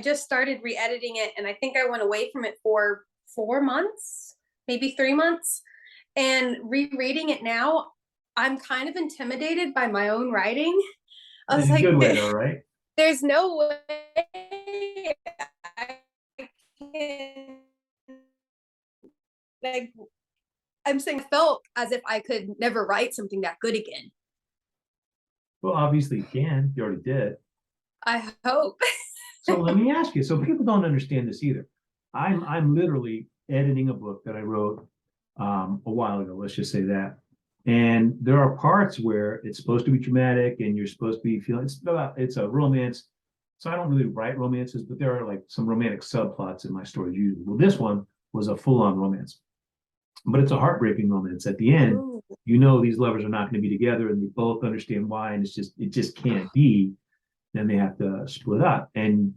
just started re-editing it, and I think I went away from it for 4 months, maybe 3 months. And rereading it now, I'm kind of intimidated by my own writing. I was like, good way, though, right? There's no way I can, like, I'm saying, I felt as if I could never write something that good again. Well, obviously you can. You already did. I hope. So let me ask you. So people don't understand this either. I'm literally editing a book that I wrote a while ago. Let's just say that. And there are parts where it's supposed to be dramatic, and you're supposed to be feeling it's a romance. So I don't really write romances, but there are like some romantic subplots in my stories usually. Well, this one was a full-on romance, but it's a heartbreaking romance. At the end, Ooh. these lovers are not going to be together, and they both understand why, and it just can't be. Then they have to split up. And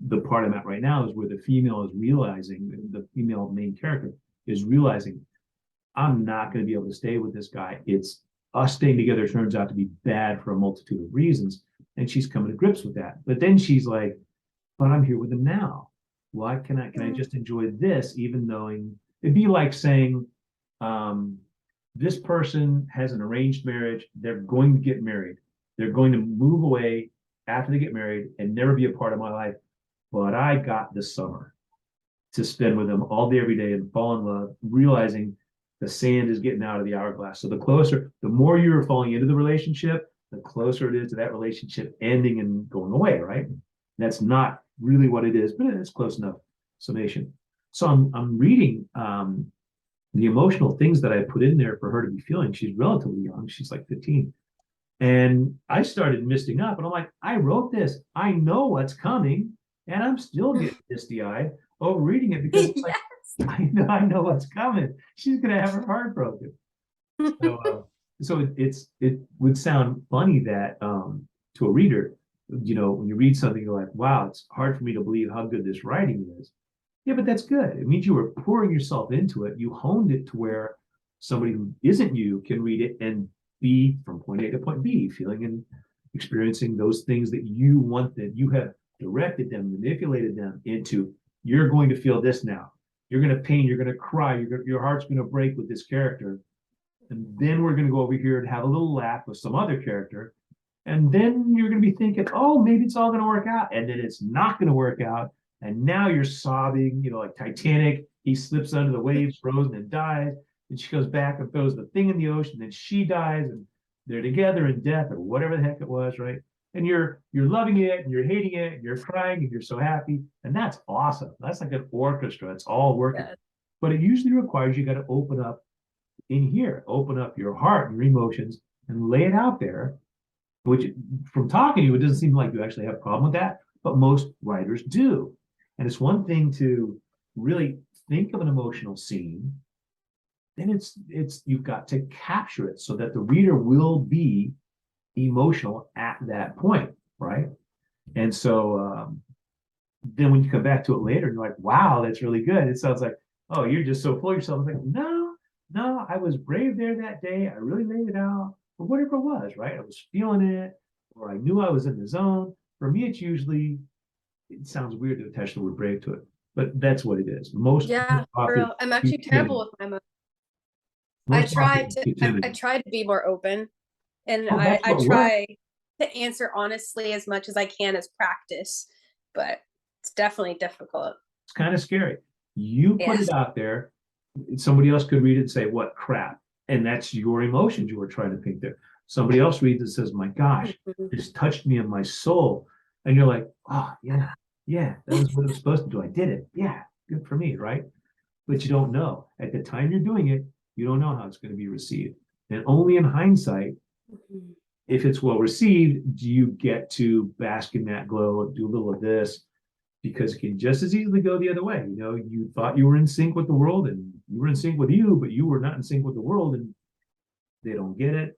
the part I'm at right now is where the female is realizing, the female main character is realizing, I'm not going to be able to stay with this guy. It's us staying together turns out to be bad for a multitude of reasons. And she's coming to grips with that. But then she's like, but I'm here with him now. Why can I just enjoy this, even knowing it'd be like saying, this person has an arranged marriage. They're going to get married. They're going to move away after they get married and never be a part of my life. But I got this summer to spend with them all day, every day, and fall in love, realizing the sand is getting out of the hourglass. So the more you're falling into the relationship, the closer it is to that relationship ending and going away, right? That's not really what it is, but it's close enough summation. So I'm reading the emotional things that I put in there for her to be feeling. She's relatively young. She's like 15. And I started misting up, and I'm like, I wrote this. I know what's coming, and I'm still getting misty-eyed over reading it because it's like, yes. I know what's coming. She's gonna have her heart broken. So it would sound funny that to a reader, when you read something, you're like, wow, it's hard for me to believe how good this writing is. Yeah, but that's good. It means you were pouring yourself into it. You honed it to where somebody who isn't you can read it and be from point A to point B, feeling and experiencing those things that you want, that you have directed them, manipulated them into you're going to feel this now. You're going to pain, you're going to cry, your heart's going to break with this character. And then we're going to go over here and have a little laugh with some other character. And then you're going to be thinking, oh, maybe it's all going to work out. And then it's not going to work out. And now you're sobbing, like Titanic. He slips under the waves, frozen, and dies. And she goes back and throws the thing in the ocean. Then she dies, and they're together in death or whatever the heck it was, right? And you're loving it, and you're hating it, and you're crying, and you're so happy. And that's awesome. That's like an orchestra. It's all working. Yeah. But it usually requires you got to open up in here, open up your heart and your emotions and lay it out there, which from talking to you, it doesn't seem like you actually have a problem with that, but most writers do. And it's one thing to really think of an emotional scene, then it's you've got to capture it so that the reader will be emotional at that point, right? And so then when you come back to it later, you're like, wow, that's really good. It sounds like, oh, you're just so full of yourself. It's like, no, I was brave there that day. I really laid it out, or whatever it was, right? I was feeling it, or I knew I was in the zone. For me, it's usually, it sounds weird to attach the word brave to it, but that's what it is. Most for real. I'm actually terrible with my emotions. I try to be more open, and I try to answer honestly as much as I can as practice, but it's definitely difficult. It's kind of scary. You put it out there, somebody else could read it and say, what crap? And that's your emotions you were trying to paint there. Somebody else reads it and says, my gosh, this touched me in my soul. And you're like, oh, yeah, that was what I was supposed to do. I did it. Yeah, good for me, right? But you don't know. At the time you're doing it, you don't know how it's going to be received. And only in hindsight, if it's well received, do you get to bask in that glow, do a little of this, because it can just as easily go the other way. You thought you were in sync with the world, and you were in sync with you, but you were not in sync with the world, and they don't get it.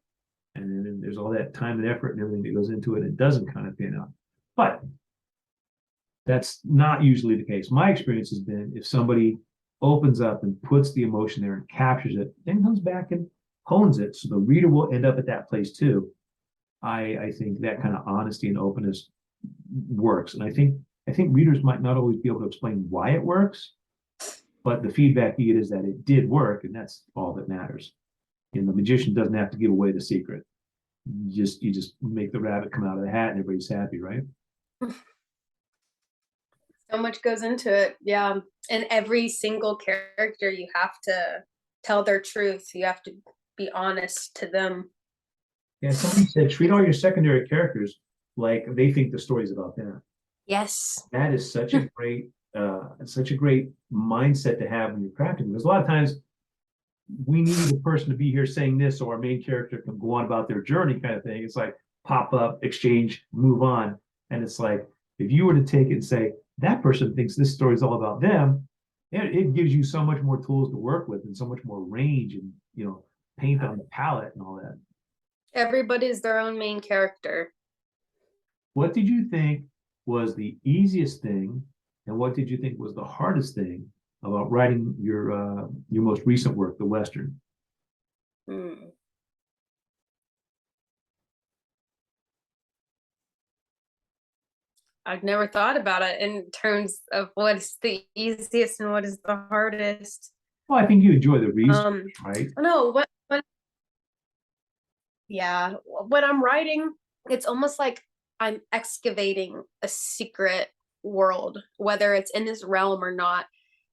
And then there's all that time and effort and everything that goes into it. It doesn't kind of pan out. But that's not usually the case. My experience has been if somebody opens up and puts the emotion there and captures it, then comes back and hones it, so the reader will end up at that place too. I think that kind of honesty and openness works. And I think readers might not always be able to explain why it works, but the feedback you get is that it did work, and that's all that matters. And the magician doesn't have to give away the secret. You just make the rabbit come out of the hat and everybody's happy, right? So much goes into it. Yeah. And every single character, you have to tell their truth. You have to be honest to them. Yeah, somebody said treat all your secondary characters like they think the story's about them. Yes. That is such a great mindset to have when you're crafting, because a lot of times we need a person to be here saying this so our main character can go on about their journey kind of thing. It's like pop up, exchange, move on. And it's like, if you were to take it and say, that person thinks this story is all about them, it gives you so much more tools to work with and so much more range and, paint on the palette and all that. Everybody's their own main character. What did you think was the easiest thing, and what did you think was the hardest thing about writing your most recent work, the Western? I've never thought about it in terms of what's the easiest and what is the hardest. Well, I think you enjoy the research, right? No, yeah, when I'm writing, it's almost like I'm excavating a secret world, whether it's in this realm or not,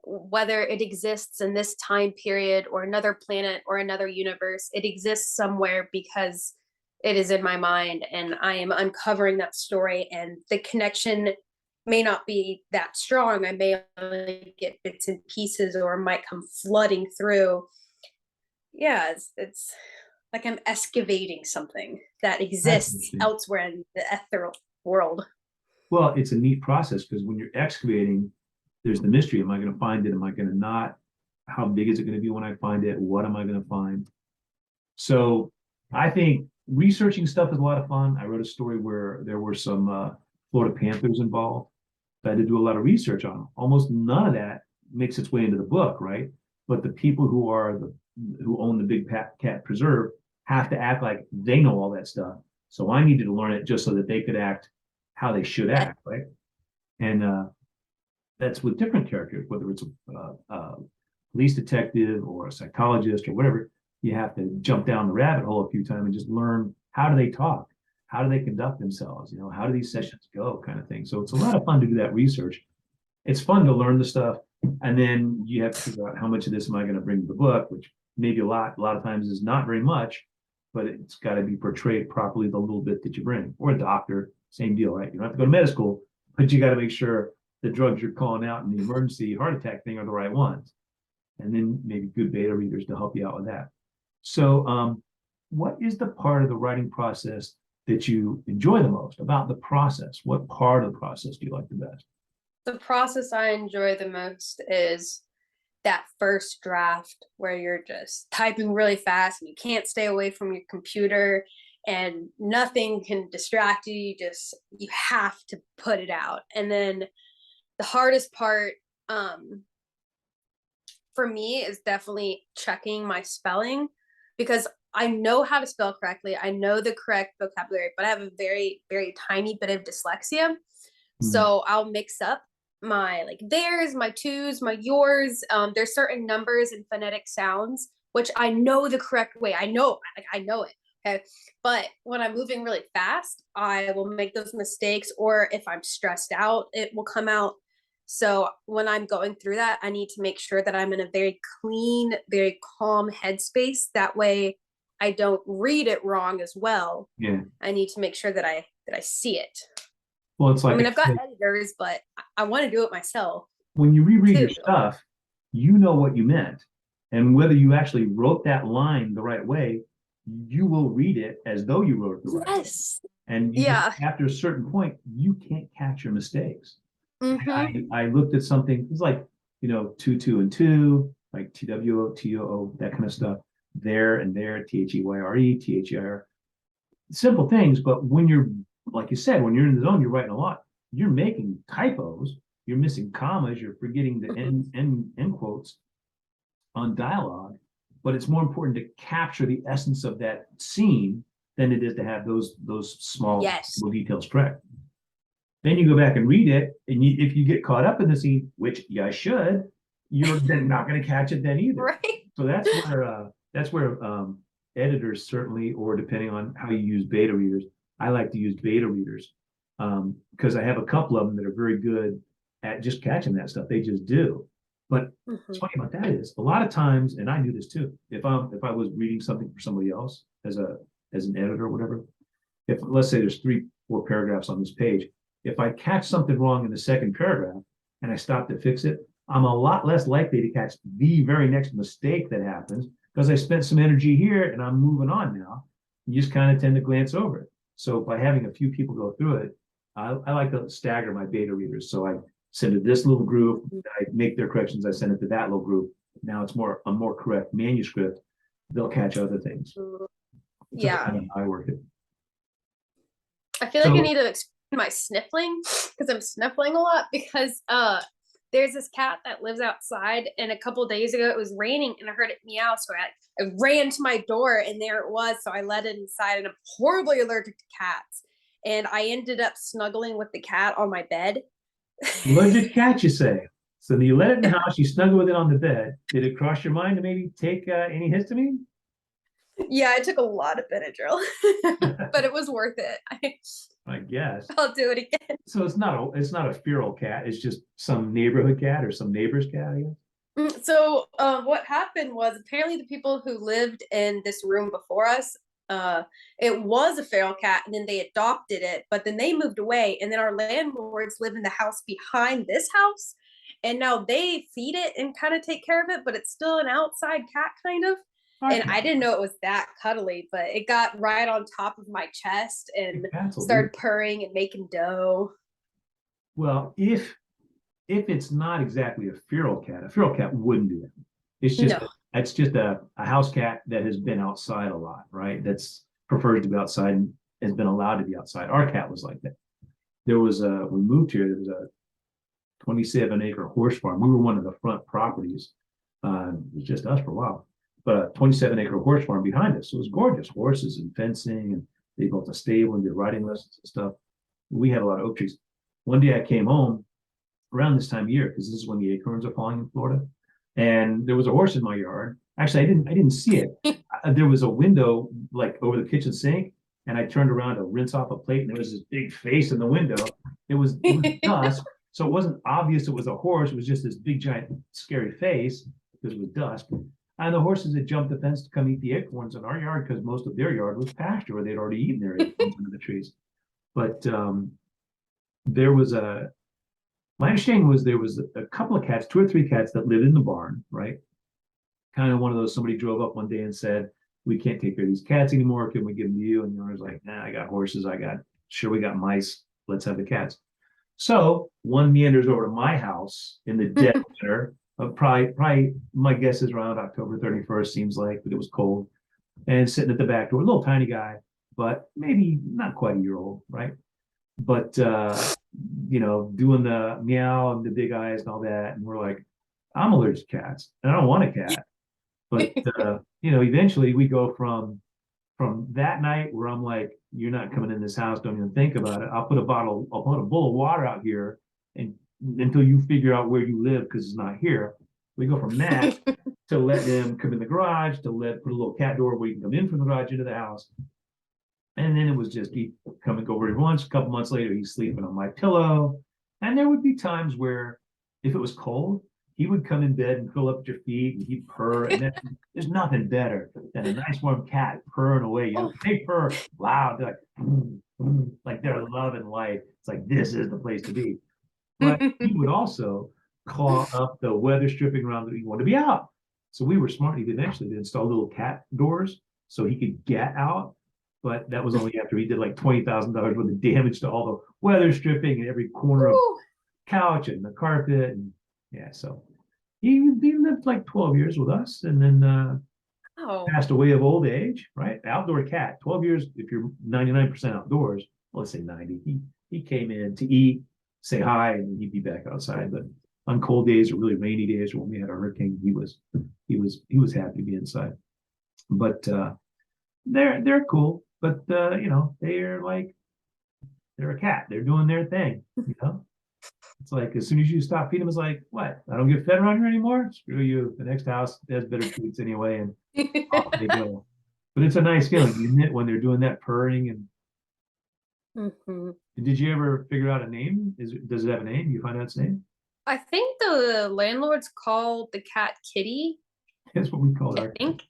whether it exists in this time period or another planet or another universe. It exists somewhere because it is in my mind, and I am uncovering that story, and the connection may not be that strong. I may only get bits and pieces, or might come flooding through. Yeah, it's like I'm excavating something that exists elsewhere in the ethereal world. Well, it's a neat process, because when you're excavating, there's the mystery. Am I going to find it? Am I going to not? How big is it going to be when I find it? What am I going to find? So I think researching stuff is a lot of fun. I wrote a story where there were some Florida Panthers involved. I had to do a lot of research on them. Almost none of that makes its way into the book, right? But the people who own the Big Cat Preserve have to act like they know all that stuff. So I needed to learn it just so that they could act how they should act, right? And that's with different characters, whether it's a police detective or a psychologist or whatever. You have to jump down the rabbit hole a few times and just learn, how do they talk? How do they conduct themselves? You know, how do these sessions go, kind of thing. So it's a lot of fun to do that research. It's fun to learn the stuff. And then you have to figure out, how much of this am I going to bring to the book, which maybe a lot of times is not very much, but it's got to be portrayed properly, the little bit that you bring. Or a doctor, same deal, right? You don't have to go to medical school, but you got to make sure the drugs you're calling out in the emergency heart attack thing are the right ones. And then maybe good beta readers to help you out with that. So what is the part of the writing process that you enjoy the most about the process? What part of the process do you like the best? The process I enjoy the most is that first draft where you're just typing really fast and you can't stay away from your computer and nothing can distract you. You have to put it out. And then the hardest part for me is definitely checking my spelling, because I know how to spell correctly. I know the correct vocabulary, but I have a very, very tiny bit of dyslexia. So I'll mix up my like theirs, my twos, my yours. There's certain numbers and phonetic sounds which I know the correct way. I know it. Okay. But when I'm moving really fast, I will make those mistakes, or if I'm stressed out, it will come out. So when I'm going through that, I need to make sure that I'm in a very clean, very calm headspace. That way I don't read it wrong as well. Yeah. I need to make sure that I see it. Well, it's like, I mean, I've got editors, but I want to do it myself. when you reread your too. stuff, you know what you meant. And whether you actually wrote that line the right way, you will read it as though you wrote it the right way. Yes. And you Yeah. just, after a certain point, you can't catch your mistakes. Mhm. I looked at something, it's like, 2, 2, and 2, like TWO, TOO, that kind of stuff. There and there, THEYRE, THEIR. Simple things, but when you're, like you said, when you're in the zone, you're writing a lot. You're making typos, you're missing commas, you're forgetting the end quotes on dialogue. But it's more important to capture the essence of that scene than it is to have those small Yes. little details correct. Then you go back and read it, and if you get caught up in the scene, which you should, you're then not going to catch it then either. Right. So that's where editors certainly, or depending on how you use beta readers, I like to use beta readers because I have a couple of them that are very good at just catching that stuff. They just do. But what's funny about that is, a lot of times, and I do this too, if I was reading something for somebody else as an editor or whatever, if let's say there's 3-4 paragraphs on this page, if I catch something wrong in the second paragraph and I stop to fix it, I'm a lot less likely to catch the very next mistake that happens because I spent some energy here and I'm moving on now. You just kind of tend to glance over it. So by having a few people go through it, I like to stagger my beta readers. So I send it to this little group, I make their corrections, I send it to that little group. Now it's a more correct manuscript. They'll catch other things. Yeah. Kind of how I work it. I feel like I need to explain my sniffling, because I'm sniffling a lot, because there's this cat that lives outside, and a couple days ago it was raining and I heard it meow, so I ran to my door and there it was. So I let it inside, and I'm horribly allergic to cats, and I ended up snuggling with the cat on my bed. Allergic cat, you say? So you let it in the house, you snuggle with it on the bed. Did it cross your mind to maybe take any histamine? Yeah, I took a lot of Benadryl, but it was worth it. I guess. I'll do it again. So it's not a feral cat. It's just some neighborhood cat or some neighbor's cat, I guess. So what happened was, apparently the people who lived in this room before us, it was a feral cat, and then they adopted it, but then they moved away, and then our landlords live in the house behind this house, and now they feed it and kind of take care of it, but it's still an outside cat kind of. And I didn't know it was that cuddly, but it got right on top of my chest and started purring and making dough. Well, if it's not exactly a feral cat wouldn't do that. It's just a house cat that has been outside a lot, right? That's prefers to be outside and has been allowed to be outside. Our cat was like that. We moved here, there was a 27-acre horse farm. We were one of the front properties. It was just us for a while. But a 27-acre horse farm behind us. So it was gorgeous, horses and fencing, and they built a stable and did riding lessons and stuff. We had a lot of oak trees. One day I came home around this time of year, because this is when the acorns are falling in Florida. And there was a horse in my yard. Actually, I didn't see it. There was a window like over the kitchen sink, and I turned around to rinse off a plate, and there was this big face in the window. It was dusk, so it wasn't obvious it was a horse. It was just this big, giant, scary face because it was dusk. And the horses had jumped the fence to come eat the acorns in our yard because most of their yard was pasture where they'd already eaten their acorns under the trees. But there was my understanding was there was a couple of cats, 2 or 3 cats that lived in the barn, right? Kind of one of those, somebody drove up one day and said, we can't take care of these cats anymore. Can we give them to you? And the owner's like, nah, I got horses. We got mice. Let's have the cats. So one meanders over to my house in the dead winter. Probably my guess is around October 31st, seems like, but it was cold. And sitting at the back door, a little tiny guy, but maybe not quite a year old, right? But doing the meow and the big eyes and all that. And we're like, I'm allergic to cats and I don't want a cat. But eventually we go from that night where I'm like, you're not coming in this house, don't even think about it. I'll put a bowl of water out here and until you figure out where you live because it's not here. We go from that to let them come in the garage, to put a little cat door where you can come in from the garage into the house. And then it was just he'd come and go every once. A couple months later, he's sleeping on my pillow. And there would be times where if it was cold, he would come in bed and curl up at your feet and he'd purr. And then there's nothing better than a nice warm cat purring away. They purr loud. They're like they're loving life. It's like, this is the place to be. But he would also claw up the weather stripping around that he wanted to be out. So we were smart eventually to install little cat doors so he could get out. But that was only after he did like $20,000 worth of damage to all the weather stripping and every corner of the couch and the carpet. And yeah, so he lived like 12 years with us and then passed away of old age, right? Outdoor cat, 12 years. If you're 99% outdoors, well, let's say 90. He came in to eat, say hi, and he'd be back outside. But on cold days or really rainy days, or when we had a hurricane, he was happy to be inside. But they're cool. But they're a cat. They're doing their thing. It's like as soon as you stop feeding them, it's like, what? I don't get fed around here anymore? Screw you. The next house has better treats anyway, and off they go. But it's a nice feeling, isn't it, when they're doing that purring and Did you ever figure out a name? Does it have a name? You find out its name? I think the landlords called the cat Kitty. That's what we called I our think.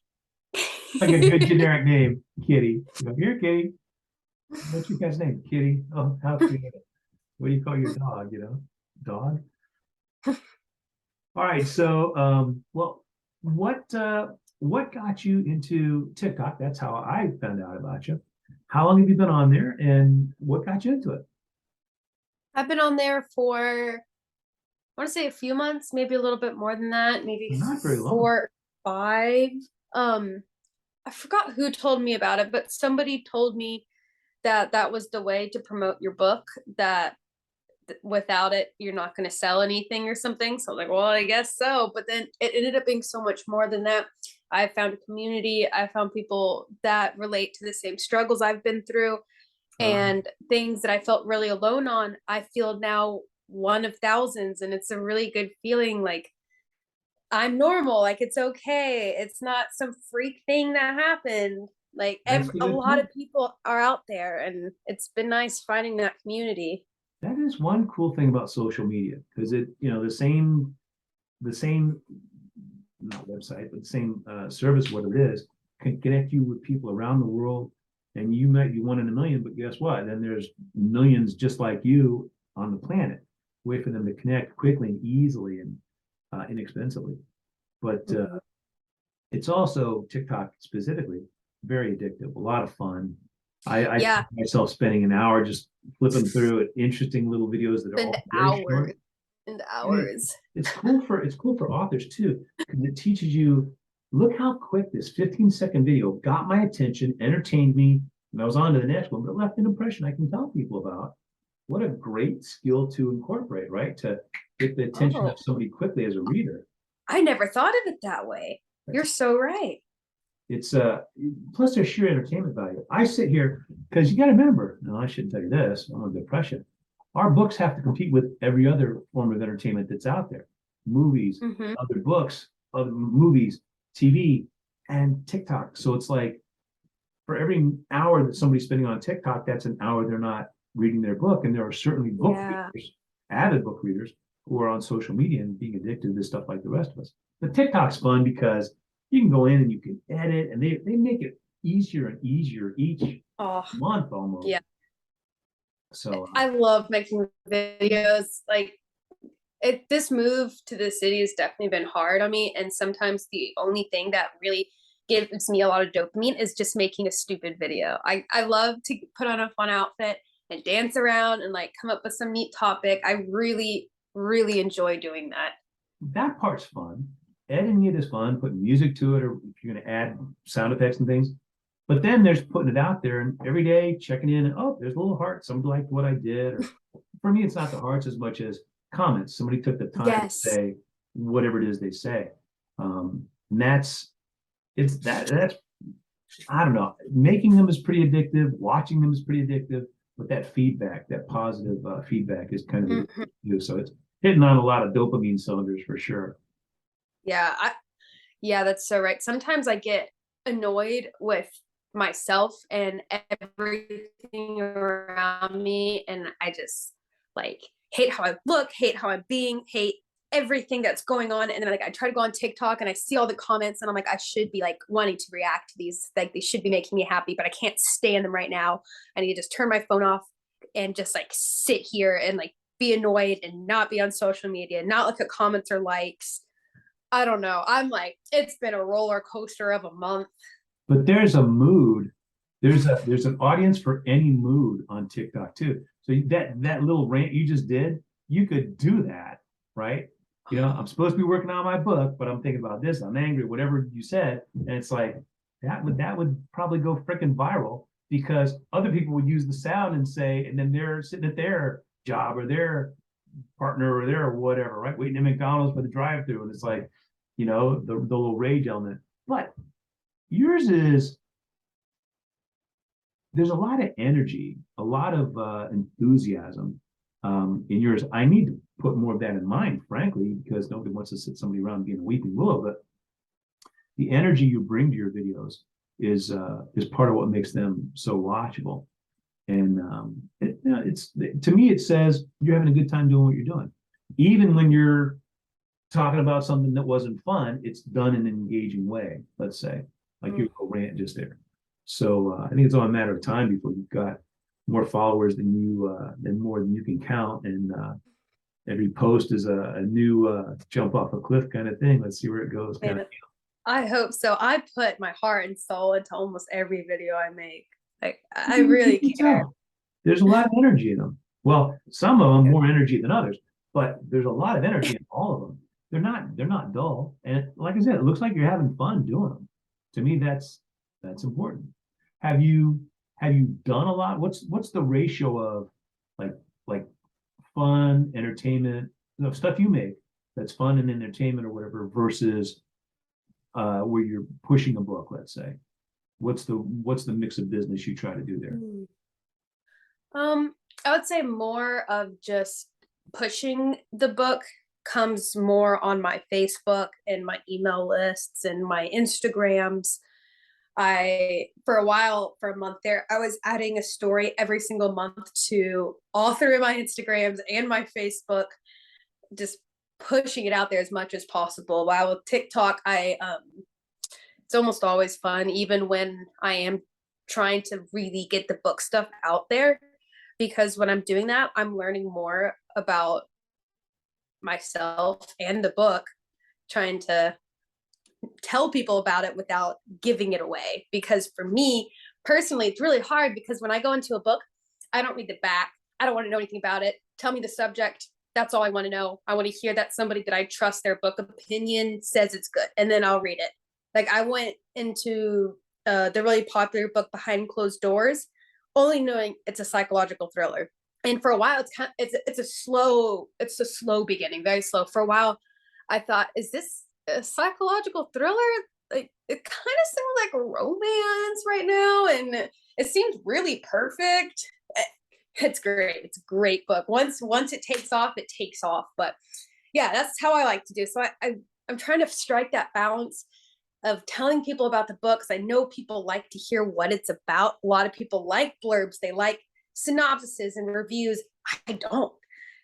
like a good generic name, Kitty. Here, Kitty. What's your cat's name? Kitty. Oh, how cute. What do you call your dog? Dog. All right. So, well, what got you into TikTok? That's how I found out about you. How long have you been on there, and what got you into it? I've been on there for, I want to say a few months, maybe a little bit more than that, maybe Not very long. 4, 5. I forgot who told me about it, but somebody told me that was the way to promote your book, that without it you're not going to sell anything or something. So I was like, well, I guess so. But then it ended up being so much more than that. I found a community. I found people that relate to the same struggles I've been through, and things that I felt really alone on, I feel now one of thousands. And it's a really good feeling, like I'm normal, like it's okay, it's not some freak thing that happened. Like a lot of people are out there, and it's been nice finding that community. That is one cool thing about social media, because the same not website, but the same service, what it is, can connect you with people around the world. And you might be one in a million, but guess what? Then there's millions just like you on the planet. Way for them to connect quickly and easily and inexpensively. But it's also, TikTok specifically, very addictive, a lot of fun. I find myself spending an hour just flipping through interesting little videos that are all very short. And hours. It's cool for authors too, because it teaches you, look how quick this 15-second video got my attention, entertained me, and I was on to the next one, but it left an impression I can tell people about. What a great skill to incorporate, right? To get the attention of somebody quickly as a reader. I never thought of it that way. You're so right. It's plus there's sheer entertainment value. I sit here because you got to remember. No, I shouldn't tell you this. I'm gonna depress you. our books have to compete with every other form of entertainment that's out there. Movies, Mm-hmm. other books, other movies, TV, and TikTok. So it's like for every hour that somebody's spending on TikTok, that's an hour they're not reading their book. And there are certainly book Yeah. readers, avid book readers, who are on social media and being addicted to stuff like the rest of us. But TikTok's fun because you can go in and you can edit, and they make it easier and easier each Oh, month almost. yeah. So I love making videos. Like this move to the city has definitely been hard on me. And sometimes the only thing that really gives me a lot of dopamine is just making a stupid video. I love to put on a fun outfit and dance around and like come up with some neat topic. I really, really enjoy doing that. that part's fun. Editing it is fun, putting music to it, or if you're going to add sound effects and things. But then there's putting it out there and every day checking in. And, oh, there's a little heart. Somebody liked what I did. Or for me, it's not the hearts as much as comments. Somebody took the time to Yes. say whatever it is they say. And that's that's I don't know. Making them is pretty addictive. Watching them is pretty addictive. But that feedback, that positive feedback, is kind of Mm-hmm. addictive. So it's hitting on a lot of dopamine cylinders for sure. Yeah. Yeah, that's so right. Sometimes I get annoyed with myself and everything around me, and I just like hate how I look, hate how I'm being, hate everything that's going on. And then like I try to go on TikTok and I see all the comments and I'm like, I should be like wanting to react to these, like they should be making me happy, but I can't stand them right now. I need to just turn my phone off and just like sit here and like be annoyed and not be on social media, not look at comments or likes. I don't know. I'm like, it's been a roller coaster of a month. But there's a mood. There's an audience for any mood on TikTok too. So that little rant you just did, you could do that, right? You know, I'm supposed to be working on my book, but I'm thinking about this. I'm angry, whatever you said, and it's like that would probably go freaking viral because other people would use the sound and say, and then they're sitting at their job or their partner or their whatever, right, waiting at McDonald's for the drive-through, and it's like, the little rage element. But yours is there's a lot of energy, a lot of enthusiasm in yours. I need to put more of that in mine, frankly, because nobody wants to sit somebody around being a weeping willow. But the energy you bring to your videos is part of what makes them so watchable. And it's to me, it says you're having a good time doing what you're doing, even when you're talking about something that wasn't fun. It's done in an engaging way. Let's say, like your rant just there. So I think it's all a matter of time before you've got more followers than more than you can count, and every post is a new jump off a cliff kind of thing. Let's see where it goes. Kind of. I hope so. I put my heart and soul into almost every video I make. Like I really care. There's a lot of energy in them. Well, some of them more energy than others, but there's a lot of energy in all of them. They're not dull, and like I said, it looks like you're having fun doing them. To me, that's important. Have you done a lot? What's the ratio of like like fun, entertainment, stuff you make that's fun and entertainment or whatever versus where you're pushing a book, let's say? What's the mix of business you try to do there? I would say more of just pushing the book comes more on my Facebook and my email lists and my Instagrams. For a while, for a month there, I was adding a story every single month to all through my Instagrams and my Facebook, just pushing it out there as much as possible. While with TikTok, it's almost always fun, even when I am trying to really get the book stuff out there, because when I'm doing that, I'm learning more about myself and the book, trying to tell people about it without giving it away. Because for me personally, it's really hard because when I go into a book, I don't read the back. I don't want to know anything about it. Tell me the subject. That's all I want to know. I want to hear that somebody that I trust their book opinion says it's good, and then I'll read it. Like I went into the really popular book Behind Closed Doors, only knowing it's a psychological thriller. And for a while, it's a slow beginning, very slow. For a while, I thought, is this a psychological thriller? Like it kind of sounds like a romance right now, and it seems really perfect. It's great. It's a great book. Once it takes off, it takes off. But yeah, that's how I like to do. So I'm trying to strike that balance of telling people about the books. I know people like to hear what it's about. A lot of people like blurbs. They like synopsises and reviews. I don't.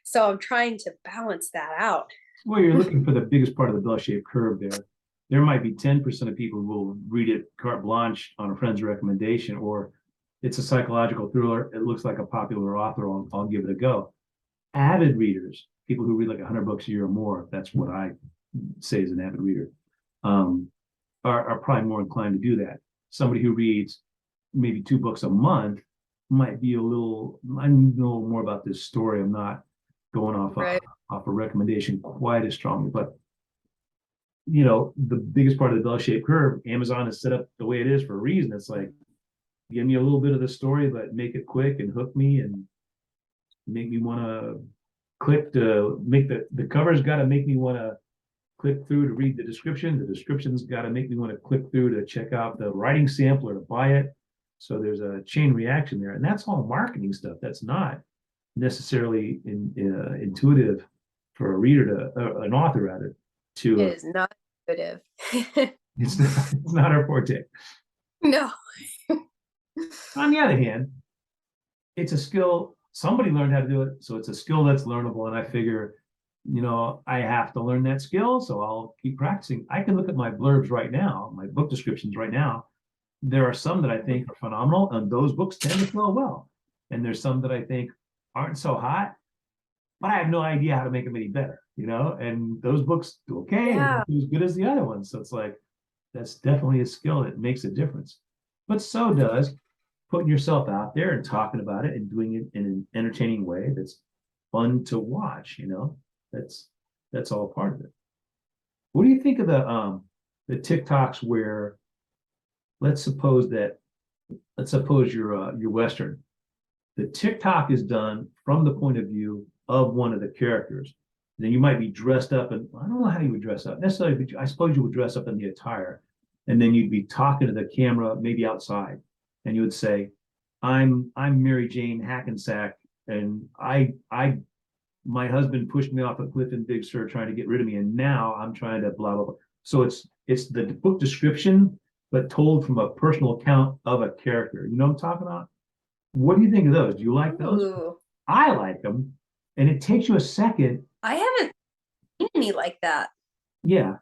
So I'm trying to balance that out. Well, you're looking for the biggest part of the bell-shaped curve there. There might be 10% of people who will read it carte blanche on a friend's recommendation, or it's a psychological thriller. It looks like a popular author. I'll give it a go. Avid readers, people who read like 100 books a year or more, that's what I say is an avid reader, are probably more inclined to do that. Somebody who reads maybe 2 books a month might be I know more about this story. I'm not going off off a recommendation quite as strongly, but the biggest part of the bell-shaped curve, Amazon is set up the way it is for a reason. It's like, give me a little bit of the story, but make it quick and hook me and make me want to click to make the cover's got to make me want to click through to read the description. The description's got to make me want to click through to check out the writing sample or to buy it. So there's a chain reaction there, and that's all marketing stuff. That's not necessarily intuitive for a reader an author rather. It is not intuitive. It's not our forte. No. On the other hand, it's a skill. Somebody learned how to do it, so it's a skill that's learnable. And I figure, I have to learn that skill, so I'll keep practicing. I can look at my blurbs right now, my book descriptions right now. There are some that I think are phenomenal, and those books tend to sell well. And there's some that I think aren't so hot, but I have no idea how to make them any better, and those books do okay, yeah. They're as good as the other ones. So it's like, that's definitely a skill that makes a difference. But so does putting yourself out there and talking about it and doing it in an entertaining way that's fun to watch. That's all part of it. What do you think of the TikToks where, let's suppose you're Western. The TikTok is done from the point of view of one of the characters. Then you might be dressed up, and I don't know how you would dress up necessarily, but I suppose you would dress up in the attire, and then you'd be talking to the camera, maybe outside, and you would say, I'm Mary Jane Hackensack, and my husband pushed me off a cliff in Big Sur trying to get rid of me, and now I'm trying to blah blah blah. So it's the book description, but told from a personal account of a character. You know what I'm talking about? What do you think of those? Do you like those? Ooh. I like them, and it takes you a second. I haven't seen any like that. Yeah.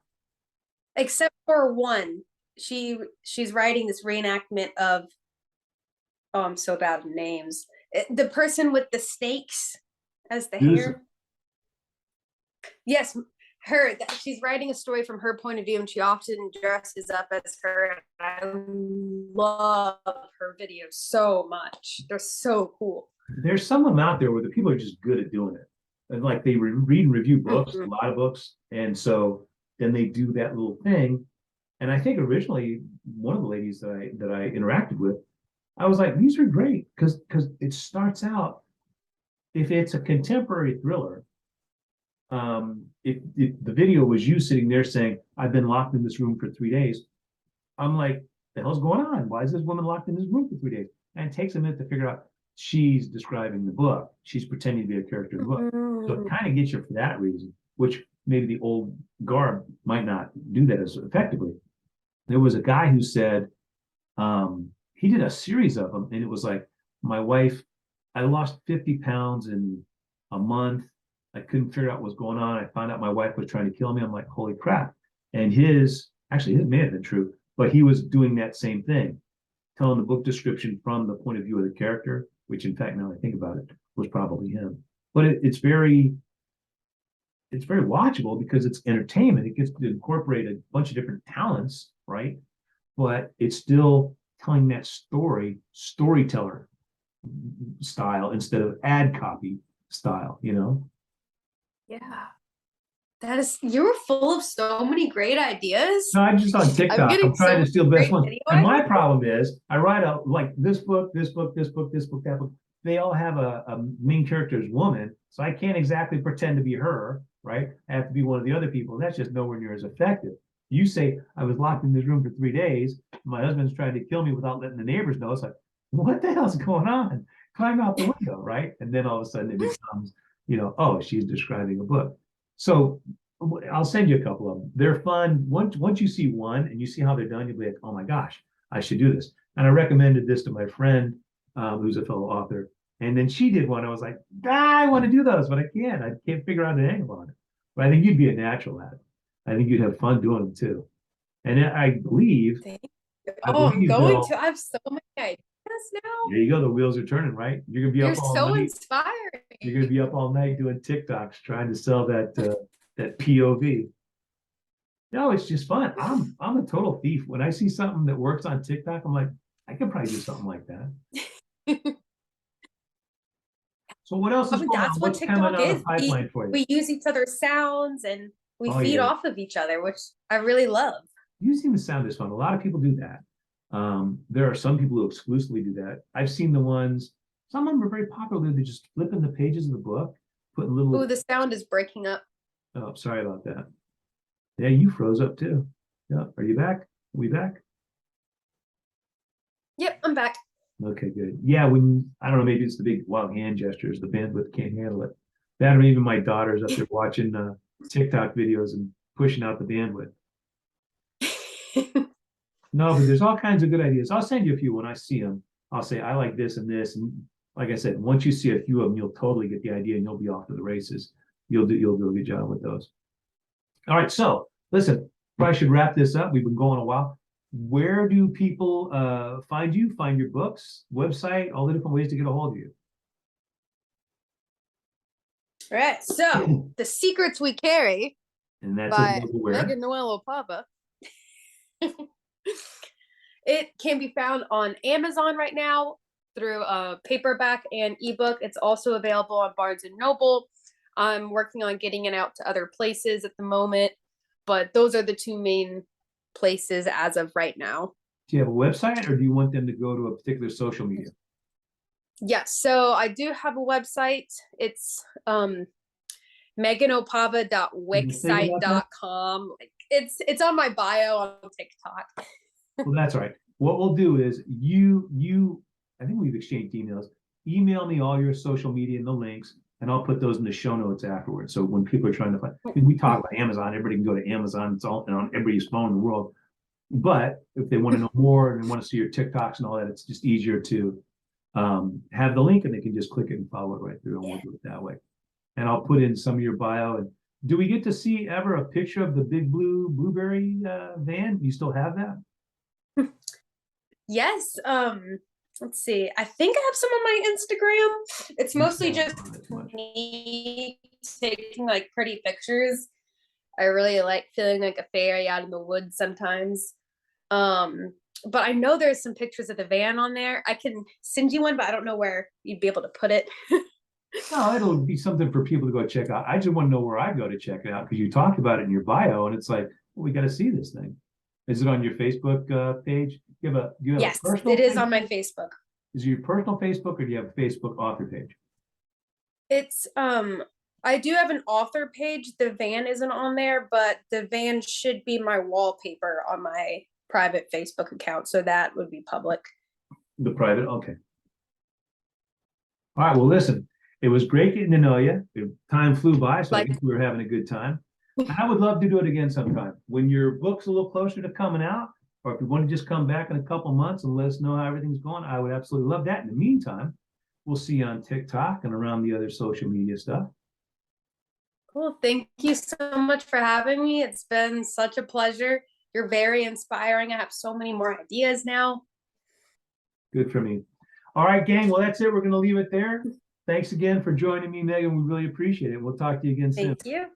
Except for one. She's writing this reenactment of, oh, I'm so bad at names. The person with the stakes as the hair. Yes, her. She's writing a story from her point of view, and she often dresses up as her. I love her videos so much. They're so cool. There's some of them out there where the people are just good at doing it. And like they read and review books, a lot of books. And so then they do that little thing. And I think originally one of the ladies that I interacted with, I was like, these are great because it starts out, if it's a contemporary thriller, if the video was you sitting there saying, I've been locked in this room for 3 days, I'm like, the hell's going on? Why is this woman locked in this room for 3 days? And it takes a minute to figure out she's describing the book. She's pretending to be a character in the book. So it kind of gets you for that reason, which maybe the old garb might not do that as effectively. There was a guy who said, he did a series of them, and it was like, my wife, I lost 50 pounds in a month. I couldn't figure out what was going on. I found out my wife was trying to kill me. I'm like, holy crap. And his may have been true, but he was doing that same thing, telling the book description from the point of view of the character, which in fact, now I think about it, was probably him. But it's very watchable because it's entertainment. It gets to incorporate a bunch of different talents, right? But it's still telling that storyteller style instead of ad copy style, Yeah. You're full of so many great ideas. No, I'm just on TikTok. I'm trying to steal best ones. And my problem is I write out like this book, that book. They all have a main character as woman. So I can't exactly pretend to be her, right? I have to be one of the other people. That's just nowhere near as effective. You say, I was locked in this room for 3 days. My husband's trying to kill me without letting the neighbors know. It's like, what the hell's going on? climb out the window, right? And then all of a sudden it becomes, oh, she's describing a book. So I'll send you a couple of them. They're fun. Once you see one and you see how they're done, you'll be like, oh my gosh, I should do this. And I recommended this to my friend, who's a fellow author. And then she did one. I was like, I want to do those, but I can't. I can't figure out an angle on it. But I think you'd be a natural at it. I think you'd have fun doing them too. And I believe, I'm going to. I have so many ideas now. There you go. The wheels are turning, right? You're gonna be up all so night. Inspiring. You're gonna be up all night doing TikToks, trying to sell that that POV. No, it's just fun. I'm a total thief. When I see something that works on TikTok, I'm like, I could probably do something like that. So what else is going on? That's what What's coming TikTok out of is. the pipeline for you? We use each other's sounds and we feed off of each other, which I really love. Using the sound is fun. A lot of people do that. There are some people who exclusively do that. I've seen the ones, some of them are very popular. They're just flipping the pages of the book, putting little. Oh, the sound is breaking up. Oh, sorry about that. Yeah, you froze up too. Yeah, are you back? Are we back? Yep, I'm back. Okay, good. Yeah, when I don't know, maybe it's the big wild hand gestures, the bandwidth can't handle it. That or even my daughter's up there watching TikTok videos and pushing out the bandwidth. No, but there's all kinds of good ideas. I'll send you a few when I see them. I'll say I like this and this, and like I said, once you see a few of them, you'll totally get the idea, and you'll be off to the races. You'll do a good job with those. All right, so listen, I should wrap this up. We've been going a while. Where do people find you? Find your books, website, all the different ways to get a hold of you. All right, so The Secrets We Carry, and that's by Megan Opava. It can be found on Amazon right now through paperback and ebook. It's also available on Barnes and Noble. I'm working on getting it out to other places at the moment, but those are the two main places as of right now. Do you have a website, or do you want them to go to a particular social media? Yes, so I do have a website. It's meganopava.wixsite.com. It's on my bio on TikTok. Well, that's right. What we'll do is I think we've exchanged emails. Email me all your social media and the links, and I'll put those in the show notes afterwards. So when people are trying to find, we talk about Amazon, everybody can go to Amazon. It's all on everybody's phone in the world. But if they want to know more and they want to see your TikToks and all that, it's just easier to have the link, and they can just click it and follow it right through, and we'll do it that way. And I'll put in some of your bio. And do we get to see ever a picture of the big blueberry van? Do you still have that? Yes. Let's see. I think I have some on my Instagram. It's mostly just me taking like pretty pictures. I really like feeling like a fairy out in the woods sometimes. But I know there's some pictures of the van on there. I can send you one, but I don't know where you'd be able to put it. No, it'll be something for people to go check out. I just want to know where I go to check it out, because you talked about it in your bio, and it's like, well, we got to see this thing. Is it on your Facebook page? Do you have yes, a personal it is Facebook? on my Facebook. Is it your personal Facebook, or do you have a Facebook author page? It's I do have an author page. The van isn't on there, but the van should be my wallpaper on my private Facebook account, so that would be public. The private, okay. All right. Well, listen, it was great getting to know you. Time flew by, so I think we were having a good time. I would love to do it again sometime when your book's a little closer to coming out, or if you want to just come back in a couple months and let us know how everything's going. I would absolutely love that. In the meantime, we'll see you on TikTok and around the other social media stuff. Cool. Thank you so much for having me. It's been such a pleasure. You're very inspiring. I have so many more ideas now. Good for me. All right, gang. Well, that's it. We're going to leave it there. Thanks again for joining me, Megan. We really appreciate it. We'll talk to you again soon. Thank you.